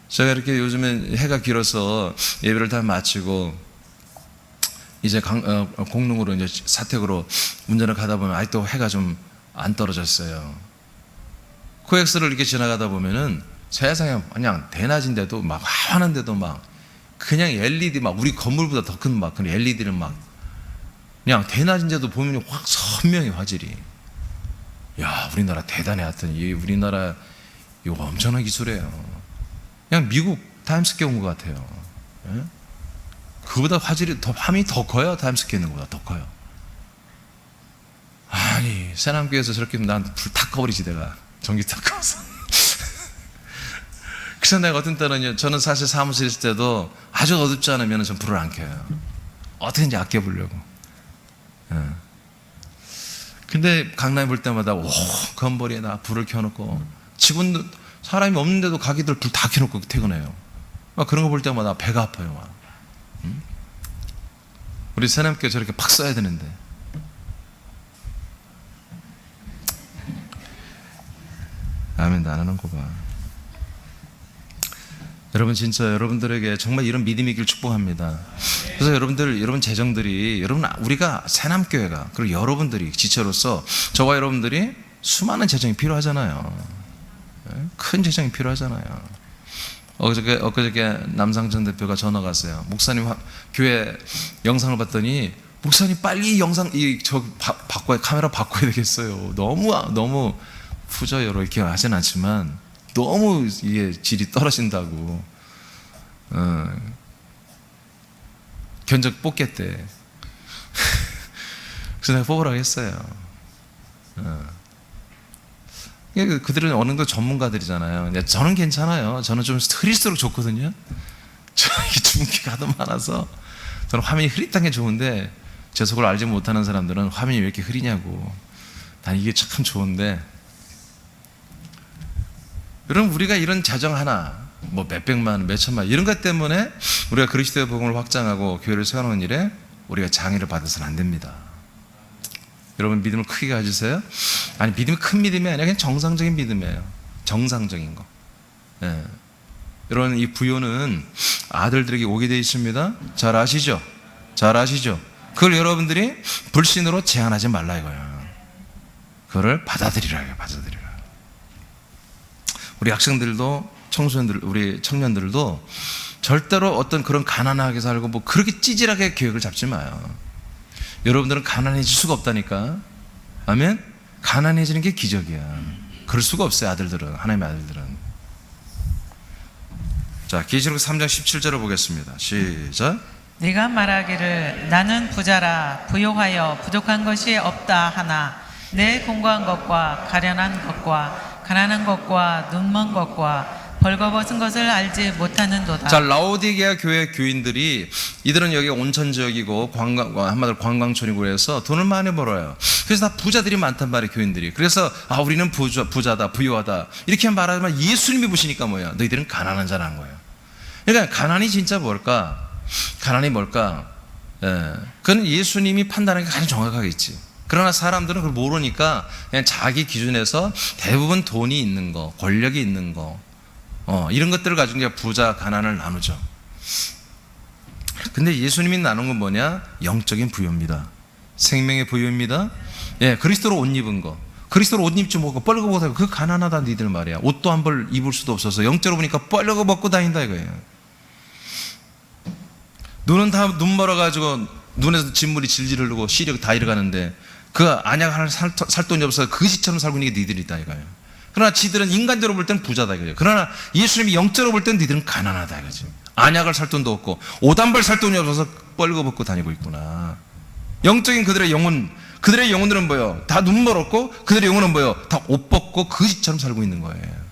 제가 이렇게 요즘에 해가 길어서 예배를 다 마치고 이제 공릉으로 이제 사택으로 운전을 가다 보면 아직도 해가 좀 안 떨어졌어요. 코엑스를 이렇게 지나가다 보면은 세상에 그냥 대낮인데도 막 화하는데도 막 그냥 LED 막 우리 건물보다 더 큰 막 그런 LED를 막 그냥 대낮인데도 보면 확 선명히 화질이. 야, 우리나라 대단해. 하여튼 이 우리나라 이거 엄청난 기술이에요. 그냥 미국 타임스퀘어 온 것 같아요. 예? 그보다 화질이 더, 화면이 더 커요. 타임스퀘어 있는 것보다 더 커요. 아니, 새남교에서 저렇게 난 불 다 꺼버리지, 내가. 전기 다 꺼서. 그래서 내가 어떤 때는요, 저는 사실 사무실에 있을 때도 아주 어둡지 않으면 전 불을 안 켜요. 어떻게든지 아껴보려고. 예. 근데 강남에 볼 때마다, 오, 건물에다 불을 켜놓고, 직원도, 사람이 없는데도 가게들 불 다 켜놓고 퇴근해요. 막 그런 거 볼 때마다 배가 아파요, 막. 우리 새남교회 저렇게 팍 써야 되는데. 아멘도 안 하는 거 봐. 여러분, 진짜 여러분들에게 정말 이런 믿음이 있길 축복합니다. 그래서 여러분 재정들이, 우리가 새남교회가, 그리고 여러분들이 지체로서 저와 여러분들이 수많은 재정이 필요하잖아요. 큰 재정이 필요하잖아요. 엊그저께 남상정 대표가 전화가 왔어요. 목사님 교회 영상을 봤더니, 목사님 빨리 영상 카메라 바꿔야 되겠어요. 너무 후져요로 이렇게 하진 않지만 너무 이게 질이 떨어진다고. 견적 뽑겠대. 그래서 내가 뽑으라고 했어요. 그들은 어느 정도 전문가들이잖아요. 저는 괜찮아요. 저는 좀 흐릴수록 좋거든요. 이게 주문기가 하도 많아서 저는 화면이 흐릿한 게 좋은데, 제 속을 알지 못하는 사람들은 화면이 왜 이렇게 흐리냐고. 난 이게 참 좋은데, 여러분, 우리가 이런 자정 하나, 뭐 몇백만, 몇천만 이런 것 때문에 우리가 그리스도의 복음을 확장하고 교회를 세워놓은 일에 우리가 장애를 받아서는 안 됩니다. 여러분, 믿음을 크게 가지세요. 아니, 믿음이 큰 믿음이 아니라 그냥 정상적인 믿음이에요. 정상적인 거. 예. 여러분, 이 부요는 아들들에게 오게 되어 있습니다. 잘 아시죠? 잘 아시죠? 그걸 여러분들이 불신으로 제한하지 말라 이거예요. 그거를 받아들이라 해요. 받아들이라. 우리 학생들도, 청소년들, 우리 청년들도 절대로 어떤 그런 가난하게 살고 뭐 그렇게 찌질하게 계획을 잡지 마요. 여러분들은 가난해질 수가 없다니까. 아멘? 가난해지는 게 기적이야. 그럴 수가 없어요, 아들들은. 하나님의 아들들은. 자, 계시록 3장 17절을 보겠습니다. 시작. 네가 말하기를 나는 부자라 부요하여 부족한 것이 없다 하나 내 공고한 것과 가련한 것과 가난한 것과 눈먼 것과 벌거벗은 것을 알지 못하는도다. 자, 라오디게아 교회 교인들이, 이들은 여기 온천 지역이고 한마디로 관광촌이고 그래서 돈을 많이 벌어요. 그래서 다 부자들이 많단 말이에요, 교인들이. 그래서 우리는 부자다, 부유하다 이렇게 말하지만 예수님이 보시니까 뭐야? 너희들은 가난한 자라는 거예요. 그러니까 가난이 진짜 뭘까? 가난이 뭘까? 그건 예수님이 판단하는 게 가장 정확하겠지. 그러나 사람들은 그걸 모르니까 그냥 자기 기준에서 대부분 돈이 있는 거, 권력이 있는 거, 이런 것들을 가지고 이제 부자, 가난을 나누죠. 근데 예수님이 나눈 건 뭐냐? 영적인 부유입니다. 생명의 부유입니다. 예, 그리스도로 옷 입은 거. 그리스도로 옷 입지 못하고 뻘거벗고 그 가난하다 니들 말이야. 옷도 한 벌 입을 수도 없어서 영적으로 보니까 뻘거벗고 다닌다 이거예요. 눈은 다 눈 멀어가지고 눈에서 진물이 질질 흐르고 시력 다 잃어가는데 그 안약 하나 살 돈이 없어서 거지처럼 살고 있는 게 니들이다 이거예요. 그러나 지들은 인간적으로 볼 때는 부자다 이거예요. 그러나 예수님이 영적으로 볼 때는 니들은 가난하다 이거지. 안약을 살 돈도 없고 옷 한 벌 살 돈이 없어서 뻘거벗고 다니고 있구나. 영적인 그들의 영혼들은 뭐예요? 다 눈 멀었고 그들의 영혼은 뭐예요? 다 옷 벗고 거지처럼 살고 있는 거예요.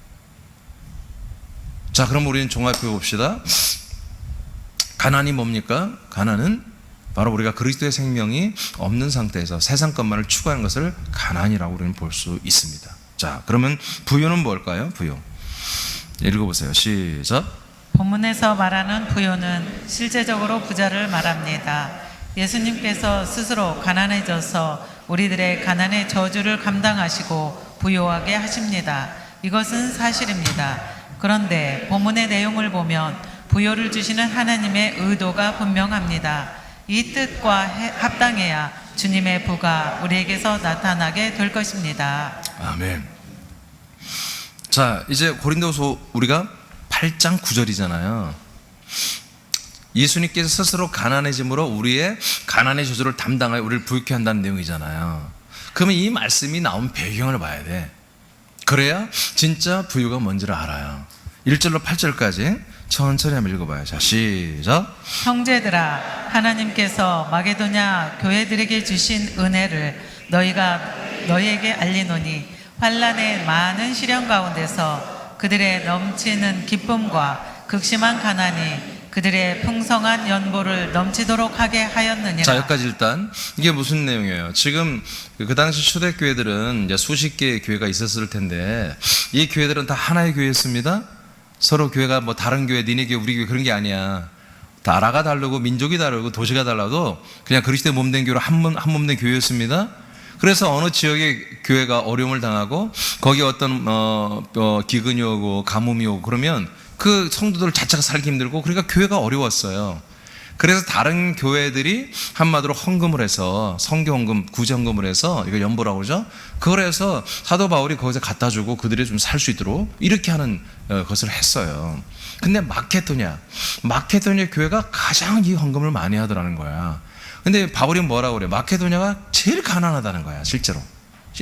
자, 그럼 우리는 종합해 봅시다. 가난이 뭡니까? 가난은 바로 우리가 그리스도의 생명이 없는 상태에서 세상 것만을 추구하는 것을 가난이라고 우리는 볼 수 있습니다. 자, 그러면 부요는 뭘까요? 부요. 읽어보세요. 시작. 본문에서 말하는 부요는 실제적으로 부자를 말합니다. 예수님께서 스스로 가난해져서 우리들의 가난의 저주를 감당하시고 부요하게 하십니다. 이것은 사실입니다. 그런데 본문의 내용을 보면 부요를 주시는 하나님의 의도가 분명합니다. 이 뜻과 합당해야 주님의 부가 우리에게서 나타나게 될 것입니다. 아멘. 자, 이제 고린도서 우리가 8장 9절이잖아요. 예수님께서 스스로 가난해짐으로 우리의 가난의 저주를 담당하여 우리를 부유케 한다는 내용이잖아요. 그러면 이 말씀이 나온 배경을 봐야 돼. 그래야 진짜 부유가 뭔지를 알아요. 1절로 8절까지 천천히 한번 읽어봐요. 자, 시작. 형제들아, 하나님께서 마게도냐 교회들에게 주신 은혜를 너희에게 알리노니 환난의 많은 시련 가운데서 그들의 넘치는 기쁨과 극심한 가난이 그들의 풍성한 연보를 넘치도록 하게 하였느니라. 자, 여기까지 일단 이게 무슨 내용이에요? 지금 그 당시 초대교회들은 이제 수십 개의 교회가 있었을 텐데 이 교회들은 다 하나의 교회였습니다. 서로 교회가 뭐 다른 교회, 니네 교회, 우리 교회 그런 게 아니야. 나라가 다르고 민족이 다르고 도시가 달라도 그냥 그리스도의 몸된 교회로 한 몸된 교회였습니다. 그래서 어느 지역의 교회가 어려움을 당하고 거기에 어떤 기근이 오고 가뭄이 오고 그러면 그 성도들 자체가 살기 힘들고 그러니까 교회가 어려웠어요. 그래서 다른 교회들이 한마디로 헌금을 해서 성교 헌금, 구제 헌금을 해서 이거 연보라고 그러죠. 그걸 해서 사도 바울이 거기서 갖다 주고 그들이 좀 살 수 있도록 이렇게 하는 것을 했어요. 근데 마케도냐 교회가 가장 이 헌금을 많이 하더라는 거야. 근데 바울이 뭐라고 그래? 마케도냐가 제일 가난하다는 거야, 실제로.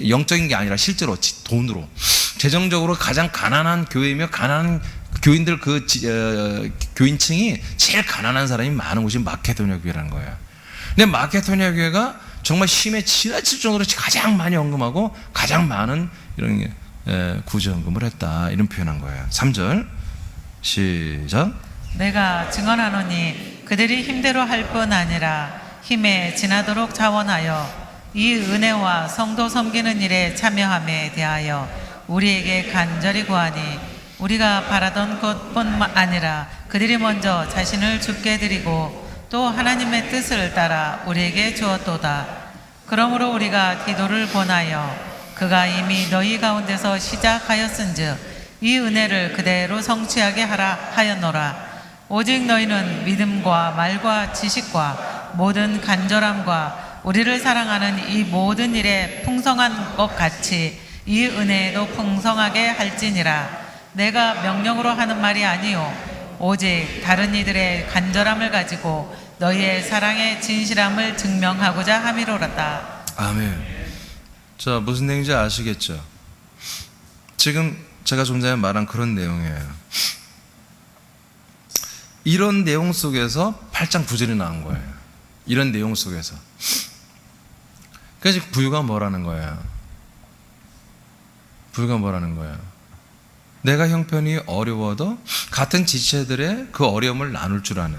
영적인 게 아니라 실제로 돈으로. 재정적으로 가장 가난한 교회이며 가난한 교인들 교인층이 제일 가난한 사람이 많은 곳이 마케도냐 교회라는 거예요. 근데 마케도냐 교회가 정말 힘에 지나칠 정도로 가장 많이 헌금하고 가장 많은 이런 구제 헌금을 했다. 이런 표현한 거예요. 3절 시작. 내가 증언하노니 그들이 힘대로 할 뿐 아니라 힘에 지나도록 자원하여 이 은혜와 성도 섬기는 일에 참여함에 대하여 우리에게 간절히 구하니 우리가 바라던 것뿐만 아니라 그들이 먼저 자신을 죽게 드리고 또 하나님의 뜻을 따라 우리에게 주었도다. 그러므로 우리가 디도를 권하여 그가 이미 너희 가운데서 시작하였은즉 이 은혜를 그대로 성취하게 하라 하였노라. 오직 너희는 믿음과 말과 지식과 모든 간절함과 우리를 사랑하는 이 모든 일에 풍성한 것 같이 이 은혜에도 풍성하게 할지니라. 내가 명령으로 하는 말이 아니요 오직 다른 이들의 간절함을 가지고 너희의 사랑의 진실함을 증명하고자 함이로다. 아멘. 자, 무슨 내용인지 아시겠죠? 지금 제가 좀 전에 말한 그런 내용이에요. 이런 내용 속에서 8장 9절이 나온 거예요. 이런 내용 속에서. 그래서 부유가 뭐라는 거예요? 부유가 뭐라는 거예요? 내가 형편이 어려워도 같은 지체들의 그 어려움을 나눌 줄 아는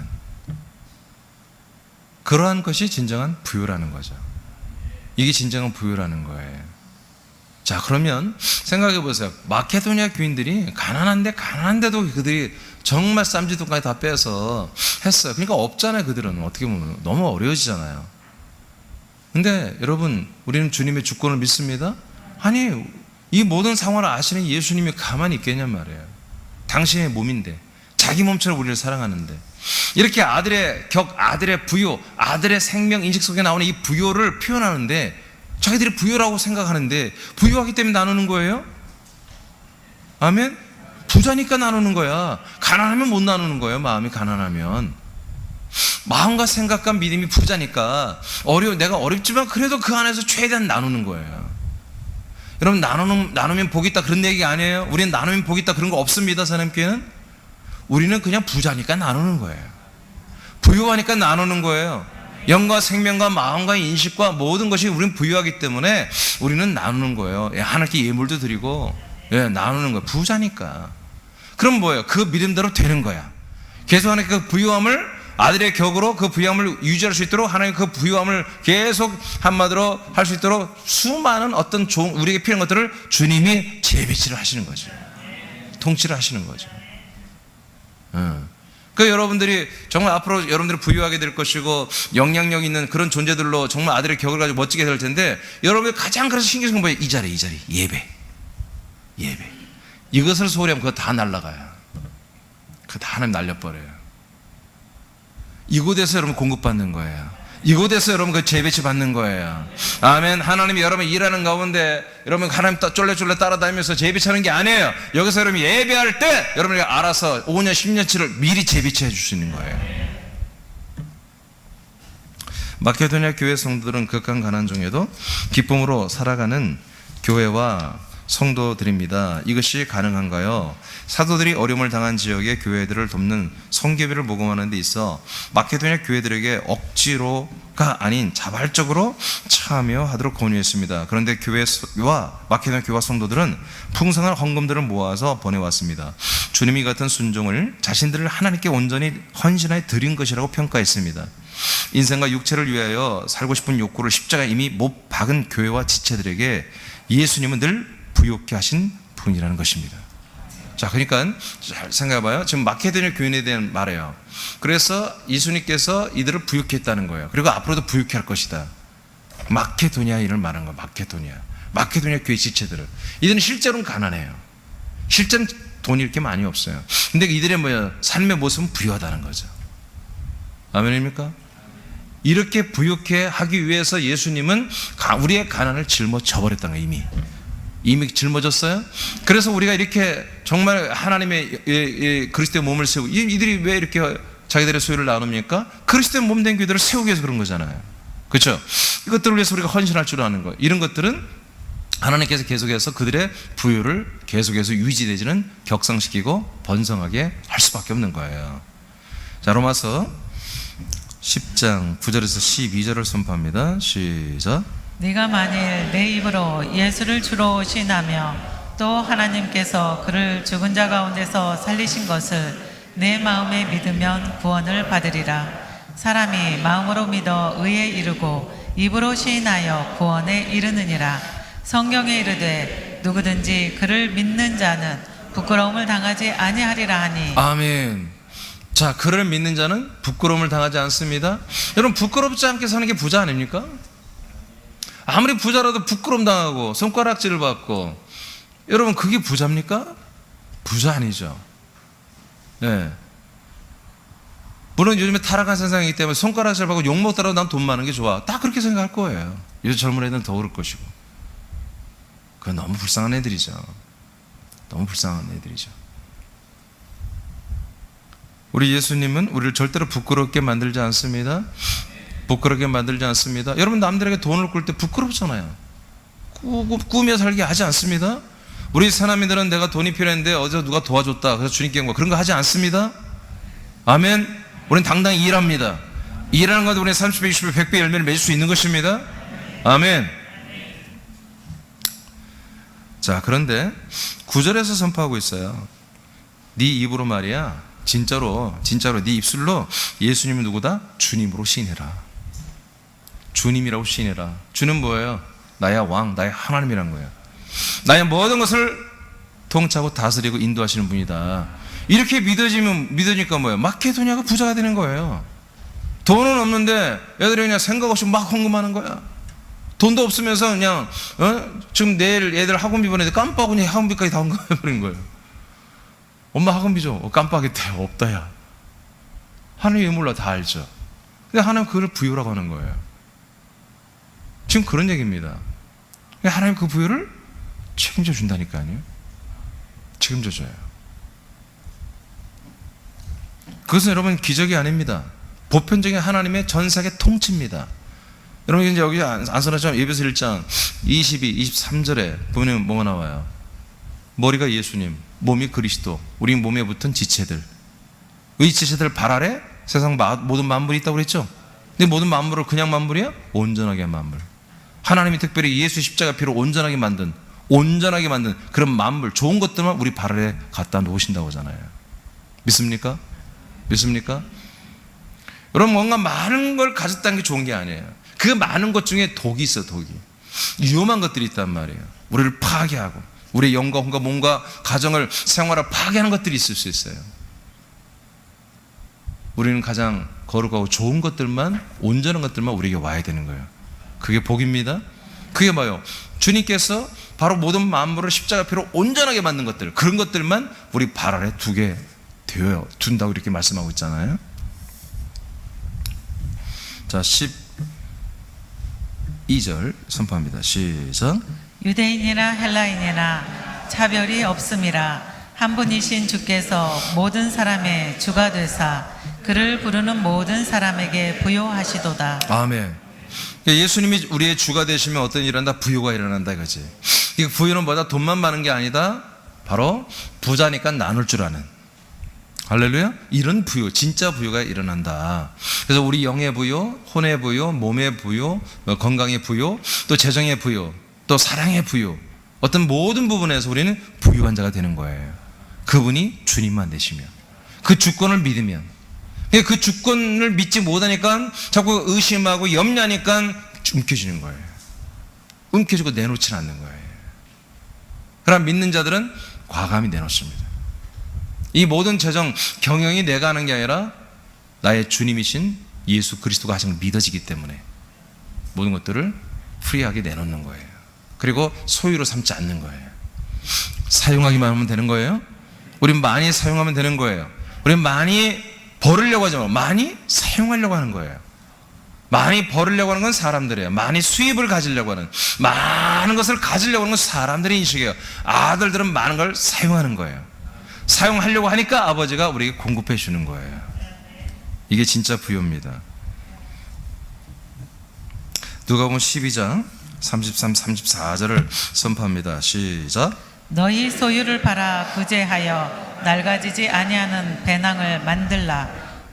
그러한 것이 진정한 부유라는 거죠. 이게 진정한 부유라는 거예요. 자, 그러면 생각해 보세요. 마케도냐 교인들이 가난한데도 그들이 정말 쌈짓돈까지 다 빼서 했어요. 그러니까 없잖아요. 그들은 어떻게 보면 너무 어려워지잖아요. 근데 여러분, 우리는 주님의 주권을 믿습니다. 아니, 이 모든 상황을 아시는 예수님이 가만히 있겠냔 말이에요. 당신의 몸인데, 자기 몸처럼 우리를 사랑하는데, 이렇게 아들의 부요, 아들의 생명 인식 속에 나오는 이 부요를 표현하는데 자기들이 부요라고 생각하는데 부요하기 때문에 나누는 거예요? 아멘? 부자니까 나누는 거야. 가난하면 못 나누는 거예요. 마음이 가난하면. 마음과 생각과 믿음이 부자니까 내가 어렵지만 그래도 그 안에서 최대한 나누는 거예요. 여러분, 나누면 복이 있다 그런 얘기 아니에요? 우리는 나누면 복이 있다 그런 거 없습니다. 하나님께는. 우리는 그냥 부자니까 나누는 거예요. 부유하니까 나누는 거예요. 영과 생명과 마음과 인식과 모든 것이 우리는 부유하기 때문에 우리는 나누는 거예요. 하나님께 예물도 드리고 나누는 거예요. 부자니까. 그럼 뭐예요? 그 믿음대로 되는 거야. 계속 하나님 그 부유함을 아들의 격으로 그 부유함을 유지할 수 있도록 하나님 그 부유함을 계속 한마디로 할 수 있도록 수많은 어떤 우리에게 필요한 것들을 주님이 재배치를 하시는 거죠. 통치를 하시는 거죠. 그 여러분들이 정말 앞으로 여러분들이 부유하게 될 것이고 영향력 있는 그런 존재들로 정말 아들의 격을 가지고 멋지게 될 텐데, 여러분이 가장 그래서 신경 쓰는 건 뭐예요? 이 자리 예배. 이것을 소홀히 하면 그거 다 날라가요. 그거 다 하나님 날려버려요. 이곳에서 여러분 공급받는 거예요. 이곳에서 여러분 그 재배치 받는 거예요. 아멘. 하나님이 여러분 일하는 가운데 여러분 하나님 쫄래쫄래 따라다니면서 재배치하는 게 아니에요. 여기서 여러분 예배할 때 여러분이 알아서 5년 10년치를 미리 재배치해 줄 수 있는 거예요. 마케도니아 교회 성도들은 극한 가난 중에도 기쁨으로 살아가는 교회와 성도들입니다. 이것이 가능한가요? 사도들이 어려움을 당한 지역의 교회들을 돕는 선교회를 모금하는 데 있어 마케도니아 교회들에게 억지로가 아닌 자발적으로 참여하도록 권유했습니다. 그런데 교회와 마케도니아 교회 성도들은 풍성한 헌금들을 모아서 보내왔습니다. 주님이 같은 순종을 자신들을 하나님께 온전히 헌신하여 드린 것이라고 평가했습니다. 인생과 육체를 위하여 살고 싶은 욕구를 십자가에 이미 못 박은 교회와 지체들에게 예수님은 늘 부욕케 하신 분이라는 것입니다. 자, 그러니까 잘 생각해봐요. 지금 마케도니아 교인에 대한 말이에요. 그래서 예수님께서 이들을 부욕케 했다는 거예요. 그리고 앞으로도 부욕케 할 것이다. 마케도니아 일을 말한 거예요. 마케도니아 교회 지체들을. 이들은 실제로는 가난해요. 실제는 돈이 이렇게 많이 없어요. 근데 이들의 삶의 모습은 부유하다는 거죠. 아멘입니까? 이렇게 부욕케 하기 위해서 예수님은 우리의 가난을 짊어져 버렸다는 거예요. 이미 짊어졌어요. 그래서 우리가 이렇게 정말 하나님의 그리스도의 몸을 세우고, 이들이 왜 이렇게 자기들의 소유를 나눕니까? 그리스도의 몸 된 교회들을 세우기 위해서 그런 거잖아요. 그렇죠? 이것들을 위해서 우리가 헌신할 줄 아는 거예요. 이런 것들은 하나님께서 계속해서 그들의 부유를 계속해서 유지되지는 격상시키고 번성하게 할 수밖에 없는 거예요. 자, 로마서 10장 9절에서 12절을 선포합니다. 시작. 네가 만일 내 입으로 예수를 주로 신하며 또 하나님께서 그를 죽은 자 가운데서 살리신 것을 내 마음에 믿으면 구원을 받으리라. 사람이 마음으로 믿어 의에 이르고 입으로 시인하여 구원에 이르느니라. 성경에 이르되 누구든지 그를 믿는 자는 부끄러움을 당하지 아니하리라 하니. 아멘. 자, 그를 믿는 자는 부끄러움을 당하지 않습니다. 여러분, 부끄럽지 않게 사는 게 부자 아닙니까? 아무리 부자라도 부끄러움 당하고 손가락질을 받고, 여러분 그게 부자입니까? 부자 아니죠. 네. 물론 요즘에 타락한 세상이기 때문에 손가락질 받고 욕 먹더라도 난 돈 많은 게 좋아, 딱 그렇게 생각할 거예요. 요즘 젊은 애들은 더 그럴 것이고. 그건 너무 불쌍한 애들이죠. 우리 예수님은 우리를 절대로 부끄럽게 만들지 않습니다. 여러분, 남들에게 돈을 꿀 때 부끄럽잖아요. 꾸며 살게 하지 않습니다. 우리 사람들은 내가 돈이 필요했는데 어제 누가 도와줬다, 그래서 주님께 그런 거 하지 않습니다. 아멘. 우리는 당당히 일합니다. 일하는 것도 우리는 30배, 60배, 100배 열매를 맺을 수 있는 것입니다. 아멘. 자, 그런데 9절에서 선포하고 있어요. 네 입으로 말이야, 진짜로 네 입술로 예수님은 누구다? 주님으로 시인해라. 주님이라고 시인해라. 주는 뭐예요? 나의 왕, 나의 하나님이란 거예요. 나의 모든 것을 통치하고 다스리고 인도하시는 분이다. 이렇게 믿으니까 뭐예요? 마케도니아가 부자가 되는 거예요. 돈은 없는데 애들이 그냥 생각 없이 막 헌금하는 거야. 돈도 없으면서 그냥 지금 내일 애들 학원비 보내는데 깜빡하고 그냥 학원비까지 다 헌금해버린 거예요. 엄마 학원비 줘. 깜빡했대. 없다 야. 하나님 왜 몰라? 다 알죠. 근데 하나님 그걸 부유라고 하는 거예요. 지금 그런 얘기입니다. 하나님 그 부유를 책임져 준다니까요. 책임져줘요. 그것은 여러분 기적이 아닙니다. 보편적인 하나님의 전세계 통치입니다. 여러분 이제 여기 안선하처럼 에베소 1장 22, 23절에 보면 뭐가 나와요? 머리가 예수님, 몸이 그리스도, 우리 몸에 붙은 지체들. 이 지체들 발 아래 세상 모든 만물이 있다고 그랬죠? 근데 모든 만물을 그냥 만물이야? 온전하게 한 만물. 하나님이 특별히 예수 십자가 피로 온전하게 만든 온전하게 만든 그런 만물, 좋은 것들만 우리 발 아래 갖다 놓으신다고 하잖아요. 믿습니까? 믿습니까? 여러분, 뭔가 많은 걸 가졌다는 게 좋은 게 아니에요. 그 많은 것 중에 독이 있어, 독이. 위험한 것들이 있단 말이에요. 우리를 파괴하고 우리의 영광과 몸과 가정을, 생활을 파괴하는 것들이 있을 수 있어요. 우리는 가장 거룩하고 좋은 것들만, 온전한 것들만 우리에게 와야 되는 거예요. 그게 복입니다. 그게 뭐예요? 주님께서 바로 모든 만물을 십자가 피로 온전하게 만든 것들, 그런 것들만 우리 발 아래 두게 되어요. 둔다고 이렇게 말씀하고 있잖아요. 자, 12절 선포합니다. 시작. 유대인이나 헬라인이나 차별이 없음이라 한 분이신 주께서 모든 사람의 주가 되사 그를 부르는 모든 사람에게 부요하시도다. 아멘. 예수님이 우리의 주가 되시면 어떤 일이 일어난다? 부요가 일어난다 이거지. 이 부요는 뭐다? 돈만 많은 게 아니다. 바로 부자니까 나눌 줄 아는. 할렐루야. 이런 부요, 진짜 부요가 일어난다. 그래서 우리 영의 부요, 혼의 부요, 몸의 부요, 건강의 부요, 또 재정의 부요, 또 사랑의 부요, 어떤 모든 부분에서 우리는 부유한 자가 되는 거예요. 그분이 주님만 되시면, 그 주권을 믿으면. 그 주권을 믿지 못하니까 자꾸 의심하고 염려하니까 움켜쥐는 거예요. 움켜쥐고 내놓지는 않는 거예요. 그럼 믿는 자들은 과감히 내놓습니다. 이 모든 재정 경영이 내가 하는 게 아니라 나의 주님이신 예수 그리스도가 하신 걸 믿어지기 때문에 모든 것들을 프리하게 내놓는 거예요. 그리고 소유로 삼지 않는 거예요. 사용하기만 하면 되는 거예요. 우린 많이 사용하면 되는 거예요. 우린 많이 벌으려고 하지 말고 많이 사용하려고 하는 거예요. 많이 벌으려고 하는 건 사람들이에요. 많이 수입을 가지려고 하는, 많은 것을 가지려고 하는 건 사람들의 인식이에요. 아들들은 많은 걸 사용하는 거예요. 사용하려고 하니까 아버지가 우리에게 공급해 주는 거예요. 이게 진짜 부요입니다. 누가복음 12장 33, 34절을 선포합니다. 시작. 너희 소유를 팔아 구제하여 낡아지지 아니하는 배낭을 만들라.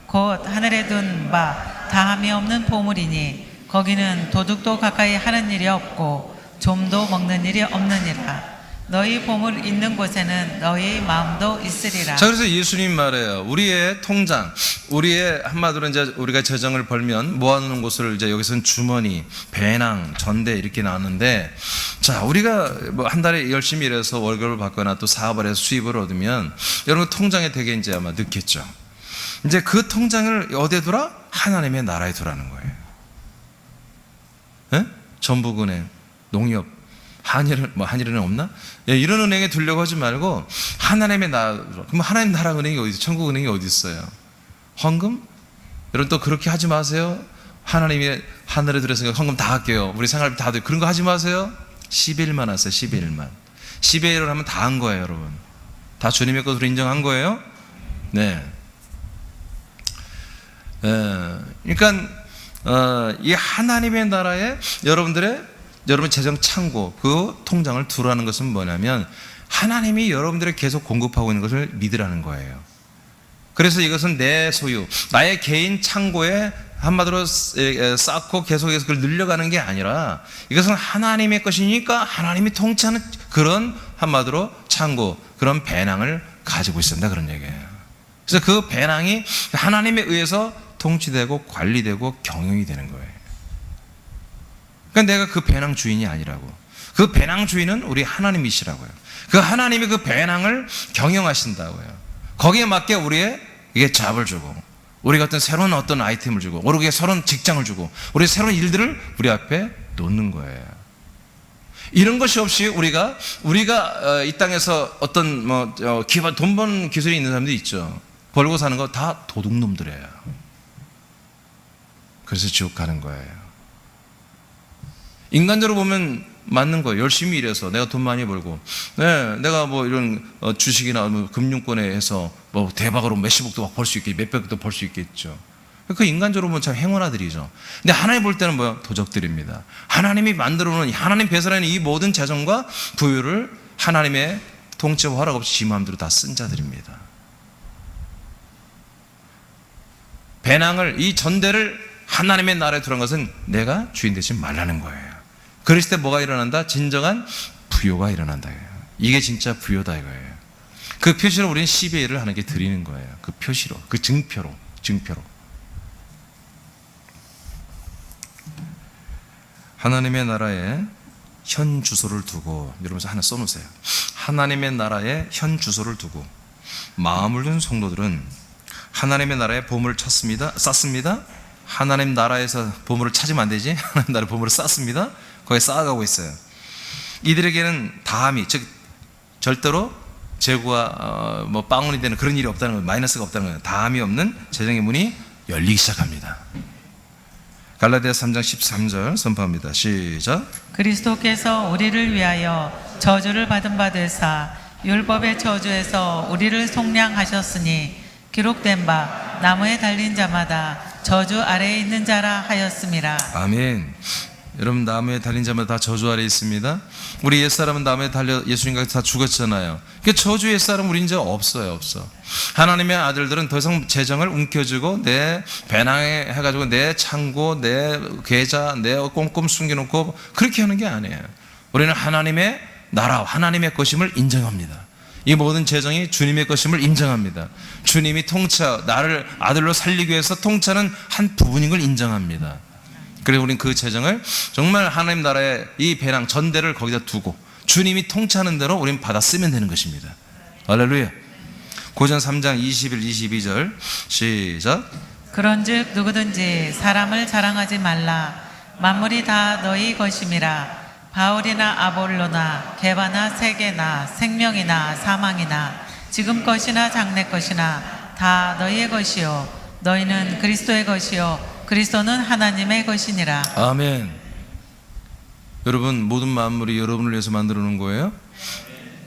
곧 하늘에 둔 바 다함이 없는 보물이니 거기는 도둑도 가까이 하는 일이 없고 좀도 먹는 일이 없느니라. 너희 보물 있는 곳에는 너희 마음도 있으리라. 자, 그래서 예수님 말해요. 우리의 통장, 우리의 한마디로 이제 우리가 재정을 벌면 모아놓는 곳을 이제 여기서는 주머니, 배낭, 전대 이렇게 나누는데, 자, 우리가 뭐 한 달에 열심히 일해서 월급을 받거나 또 사업을 해서 수입을 얻으면 여러분 통장에 되게 이제 아마 넣겠죠. 이제 그 통장을 어디에 두라? 하나님의 나라에 두라는 거예요. 예? 전북은행, 농협, 한일은행 없나? 예, 이런 은행에 두려고 하지 말고 하나님의 나라. 그럼 하나님 나라 은행이 어디 있어요? 천국 은행이 어디 있어요? 헌금? 여러분 또 그렇게 하지 마세요. 하나님의 하늘에 들어서 헌금 다 할게요. 우리 생활비 다 돼요. 그런 거 하지 마세요. 11만 하세요. 11만. 11을 하면 다 한 거예요, 여러분. 다 주님의 것으로 인정한 거예요. 네. 그러니까 이 하나님의 나라에 여러분 재정 창고, 그 통장을 두라는 것은 뭐냐면 하나님이 여러분들에게 계속 공급하고 있는 것을 믿으라는 거예요. 그래서 이것은 내 소유, 나의 개인 창고에 한마디로 쌓고 계속해서 그걸 늘려가는 게 아니라 이것은 하나님의 것이니까 하나님이 통치하는 그런 한마디로 창고, 그런 배낭을 가지고 있었다, 그런 얘기예요. 그래서 그 배낭이 하나님에 의해서 통치되고 관리되고 경영이 되는 거예요. 그러니까 내가 그 배낭 주인이 아니라고. 그 배낭 주인은 우리 하나님이시라고요. 그 하나님이 그 배낭을 경영하신다고요. 거기에 맞게 우리에게 잡을 주고, 우리가 새로운 어떤 아이템을 주고, 우리에게 새로운 직장을 주고, 우리 새로운 일들을 우리 앞에 놓는 거예요. 이런 것이 없이 우리가 이 땅에서 어떤 돈 버는 기술이 있는 사람들이 있죠. 벌고 사는 거 다 도둑놈들이에요. 그래서 지옥 가는 거예요. 인간적으로 보면 맞는 거예요. 열심히 일해서 내가 돈 많이 벌고, 네, 내가 뭐 이런 주식이나 금융권에 해서 뭐 대박으로 몇십억도 벌 수 있겠죠. 몇백억도 벌 수 있겠죠. 그 인간적으로 보면 참 행운아들이죠. 근데 하나님 볼 때는 뭐야? 도적들입니다. 하나님이 만들어 놓은, 하나님 배설하는 이 모든 재정과 부유를 하나님의 통치와 허락 없이 지 마음대로 다 쓴 자들입니다. 배낭을, 이 전대를 하나님의 나라에 들어간 것은 내가 주인 되지 말라는 거예요. 그랬을 때 뭐가 일어난다? 진정한 부요가 일어난다 이거예요. 이게 진짜 부요다 이거예요. 그 표시로 우리는 10의 1을 하나님께 드리는 거예요. 그 표시로, 그 증표로. 하나님의 나라에 현 주소를 두고, 여러분 하나 써놓으세요. 하나님의 나라에 현 주소를 두고 마음을 둔 성도들은 하나님의 나라에 보물을 쌓습니다. 하나님 나라에서 보물을 찾으면 안 되지. 하나님 나라에 보물을 쌓습니다. 거기에 쌓아가고 있어요. 이들에게는 다함이, 즉 절대로 재고가 빵원이 되는 그런 일이 없다는 거예요. 마이너스가 없다는 거예요. 다함이 없는 재정의 문이 열리기 시작합니다. 갈라디아서 3장 13절 선포합니다. 시작. 그리스도께서 우리를 위하여 저주를 받은 바 되사 율법의 저주에서 우리를 속량하셨으니 기록된 바 나무에 달린 자마다 저주 아래에 있는 자라 하였음이라. 아멘. 여러분, 나무에 달린 자마다 다 저주 아래에 있습니다. 우리 옛사람은 나무에 달려 예수님과 다 죽었잖아요. 그 저주 옛사람 우리 이제 없어요. 하나님의 아들들은 더 이상 재정을 움켜쥐고 내 배낭에 해가지고 내 창고, 내 계좌, 내 꼼꼼 숨겨놓고 그렇게 하는 게 아니에요. 우리는 하나님의 나라, 하나님의 것임을 인정합니다. 이 모든 재정이 주님의 것임을 인정합니다. 주님이 나를 아들로 살리기 위해서 통치하는 한 부분인 걸 인정합니다. 그래서 우리는 그 재정을 정말 하나님 나라의 이 배낭 전대를 거기다 두고 주님이 통치하는 대로 우리는 받아 쓰면 되는 것입니다. 할렐루야. 고전 3장 21, 22절 시작. 그런즉 누구든지 사람을 자랑하지 말라. 만물이 다 너희 것임이라. 바울이나 아볼로나 게바나 세계나 생명이나 사망이나 지금 것이나 장래 것이나 다 너희의 것이요 너희는 그리스도의 것이요 그리스도는 하나님의 것이니라. 아멘. 여러분, 모든 만물이 여러분을 위해서 만들어 놓은 거예요?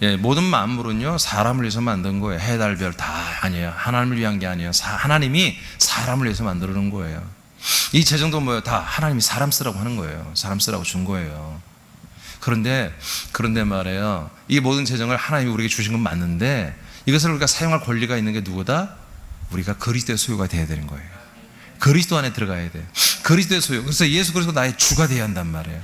예, 모든 만물은요 사람을 위해서 만든 거예요. 해, 달, 별 다 아니에요. 하나님을 위한 게 아니에요. 하나님이 사람을 위해서 만들어 놓은 거예요. 이 재정도 뭐예요? 다 하나님이 사람 쓰라고 하는 거예요. 사람 쓰라고 준 거예요. 그런데 말이에요, 이 모든 재정을 하나님이 우리에게 주신 건 맞는데 이것을 우리가 사용할 권리가 있는 게 누구다? 우리가 그리스도의 소유가 돼야 되는 거예요. 그리스도 안에 들어가야 돼요. 그리스도의 소유. 그래서 예수 그리스도 나의 주가 돼야 한단 말이에요.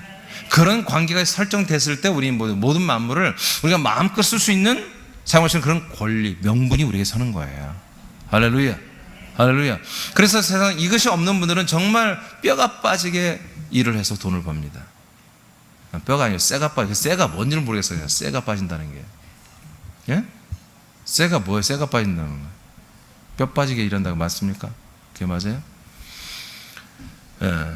그런 관계가 설정됐을 때 우리 모든 만물을 우리가 마음껏 쓸 수 있는, 사용할 수 있는 그런 권리, 명분이 우리에게 서는 거예요. 할렐루야. 그래서 세상 이것이 없는 분들은 정말 뼈가 빠지게 일을 해서 돈을 법니다. 뼈가 아니에요. 쇠가 빠져. 쇠가 뭔지는 모르겠어요. 그냥 쇠가 빠진다는 게. 예? 쇠가 뭐예요? 쇠가 빠진다는 거. 뼈 빠지게 일한다고 맞습니까? 그게 맞아요? 예.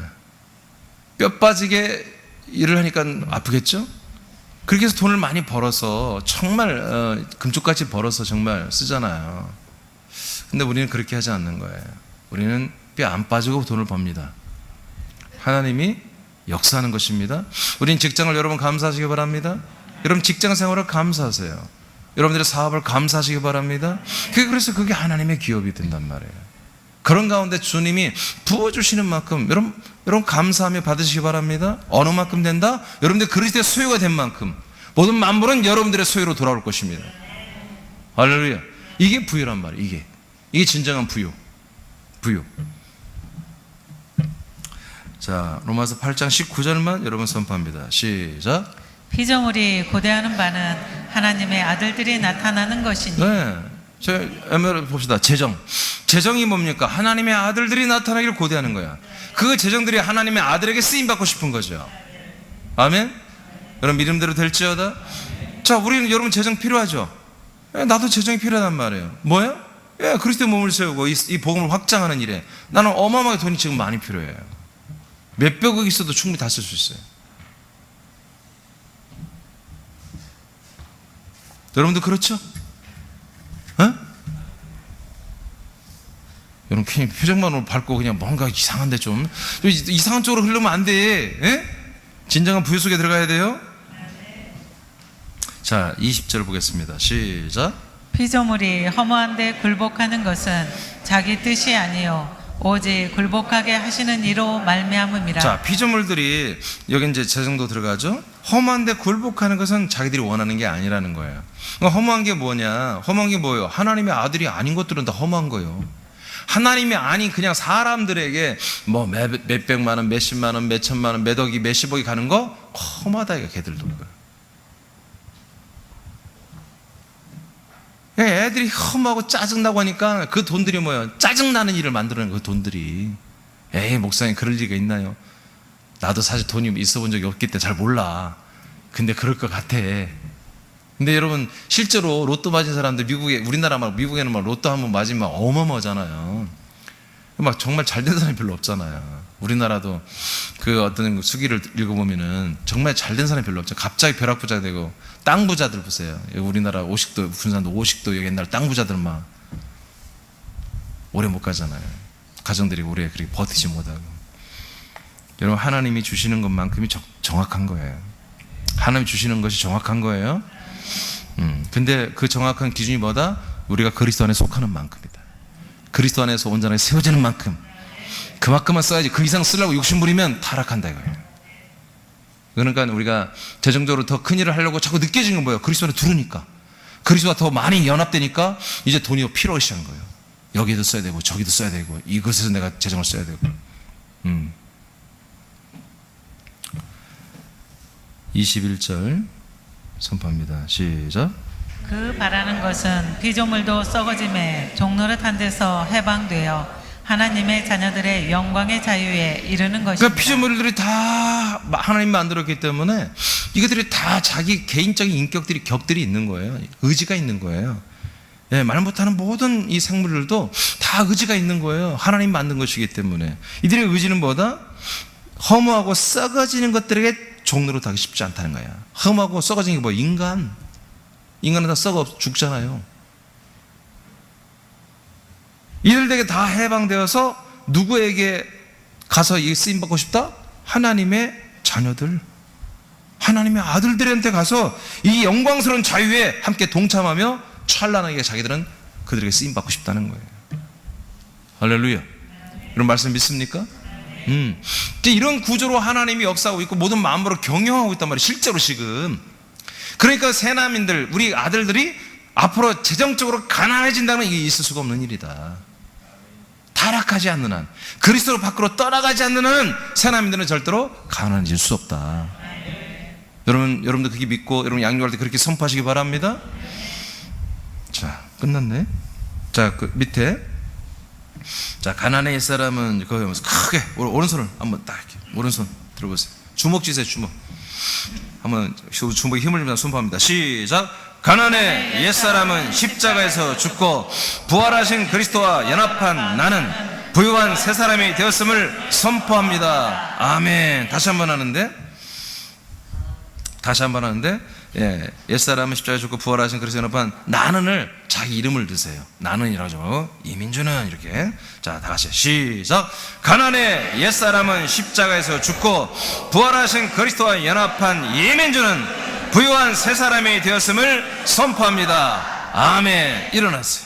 뼈 빠지게 일을 하니까 아프겠죠? 그렇게 해서 돈을 많이 벌어서 정말 금쪽같이 벌어서 정말 쓰잖아요. 근데 우리는 그렇게 하지 않는 거예요. 우리는 뼈 안 빠지고 돈을 법니다. 하나님이 역사하는 것입니다. 우린 직장을 여러분 감사하시기 바랍니다. 여러분 직장 생활을 감사하세요. 여러분들의 사업을 감사하시기 바랍니다. 그래서 그게 하나님의 기업이 된단 말이에요. 그런 가운데 주님이 부어주시는 만큼 여러분 감사하며 받으시기 바랍니다. 어느 만큼 된다? 여러분들 그리스도의 소유가 된 만큼 모든 만물은 여러분들의 소유로 돌아올 것입니다. 할렐루야. 이게 부유란 말이에요. 이게 진정한 부유. 자, 로마서 8장 19절만 여러분 선포합니다. 시작. 피조물이 고대하는 바는 하나님의 아들들이 나타나는 것이니. 네. 한번 봅시다. 재정이 뭡니까? 하나님의 아들들이 나타나기를 고대하는 거야. 그 재정들이 하나님의 아들에게 쓰임받고 싶은 거죠. 아멘? 여러분 믿음대로 될지어다. 자, 우리는 여러분 재정 필요하죠? 나도 재정이 필요하단 말이에요. 뭐예요? 그리스도의 몸을 세우고 이 복음을 확장하는 일에 나는 어마어마하게 돈이 지금 많이 필요해요. 몇백억 있어도 충분히 다 쓸 수 있어요. 여러분도 그렇죠? 여러분 그냥 표정만으로 밟고 그냥 뭔가 이상한데 좀 이상한 쪽으로 흐르면 안 돼. 진정한 부유 속에 들어가야 돼요. 자, 20절 보겠습니다. 시작. 피조물이 허무한데 굴복하는 것은 자기 뜻이 아니요 오직 굴복하게 하시는 이로 말미암음이라. 자, 피조물들이 여기 이제 재정도 들어가죠. 허무한데 굴복하는 것은 자기들이 원하는 게 아니라는 거예요. 그러니까 허무한 게 뭐냐? 허무한 게 뭐예요? 하나님의 아들이 아닌 것들은 다 허무한 거예요. 하나님이 아닌 그냥 사람들에게 뭐 몇백만 원, 몇십만 원, 몇천만 원, 몇억이, 몇십억이 가는 거 허무하다 이거 걔들도. 애들이 험하고 짜증나고 하니까 그 돈들이 뭐예요? 짜증나는 일을 만드는 그 돈들이. 에이, 목사님 그럴 리가 있나요? 나도 사실 돈이 있어 본 적이 없기 때문에 잘 몰라. 근데 그럴 것 같아. 근데 여러분, 실제로 로또 맞은 사람들, 우리나라 막 미국에는 막 로또 한번 맞으면 어마어마하잖아요. 막 정말 잘된 사람이 별로 없잖아요. 우리나라도 그 어떤 수기를 읽어보면은 정말 잘된 사람이 별로 없죠. 갑자기 벼락부자 되고, 땅 부자들 보세요. 우리나라 오식도, 군산도 오식도 옛날 땅 부자들 막 오래 못 가잖아요. 가정들이 오래 그렇게 버티지 못하고. 여러분, 하나님이 주시는 것만큼이 정확한 거예요. 하나님이 주시는 것이 정확한 거예요. 근데 그 정확한 기준이 뭐다? 우리가 그리스도 안에 속하는 만큼이다. 그리스도 안에서 온전하게 세워지는 만큼, 그만큼만 써야지. 그 이상 쓰려고 욕심부리면 타락한다 이거예요. 그러니까 우리가 재정적으로 더 큰 일을 하려고 자꾸 느껴지는 건 뭐예요? 그리스도 안에 들으니까, 그리스도와 더 많이 연합되니까 이제 돈이 필요하기 시작한 거예요. 여기에도 써야 되고 저기도 써야 되고 이것에서 내가 재정을 써야 되고. 21절 선포합니다. 시작. 그 바라는 것은 피조물도 썩어짐에 종노릇한 데서 해방되어 하나님의 자녀들의 영광의 자유에 이르는 것입니다. 그러니까 피조물들이 다 하나님 만들었기 때문에 이것들이 다 자기 개인적인 격들이 있는 거예요. 의지가 있는 거예요. 예, 말 못하는 모든 이 생물들도 다 의지가 있는 거예요. 하나님 만든 것이기 때문에. 이들의 의지는 뭐다? 허무하고 썩어지는 것들에게 종노릇하기 쉽지 않다는 거야. 험하고 썩어지는 게 뭐? 인간은 다 썩어 죽잖아요. 이들에게 다 해방되어서 누구에게 가서 이 쓰임받고 싶다? 하나님의 자녀들, 하나님의 아들들한테 가서 이 영광스러운 자유에 함께 동참하며 찬란하게 자기들은 그들에게 쓰임받고 싶다는 거예요. 할렐루야. 이런 말씀 믿습니까? 이런 구조로 하나님이 역사하고 있고 모든 마음으로 경영하고 있단 말이에요. 실제로 지금. 그러니까 새나민들, 우리 아들들이 앞으로 재정적으로 가난해진다는 이게 있을 수가 없는 일이다. 타락하지 않는 한, 그리스도 밖으로 떠나가지 않는 한 새나민들은 절대로 가난해질 수 없다. 여러분들 그게 믿고 여러분 양육할 때 그렇게 선포하시기 바랍니다. 자, 끝났네. 자, 그 밑에, 자, 가나안의 옛사람은 거기 보면서 크게 오른손을 한번 딱 이렇게 오른손 들어보세요. 주먹 쥐세요. 주먹. 한번 주먹에 힘을 주면서 선포합니다. 시작. 가나안의 옛사람은 십자가에서 죽고 부활하신 그리스도와 연합한 나는 부유한 새 사람이 되었음을 선포합니다. 아멘. 다시 한번 하는데, 예, 옛사람은 십자가에 죽고 부활하신 그리스도와 연합한 나는을 자기 이름을 드세요. 나는이라죠. 이민주는 이렇게. 자, 다 같이 시작. 가나안의 옛사람은 십자가에서 죽고 부활하신 그리스도와 연합한 이민주는 부유한 새 사람이 되었음을 선포합니다. 아멘. 일어났어요.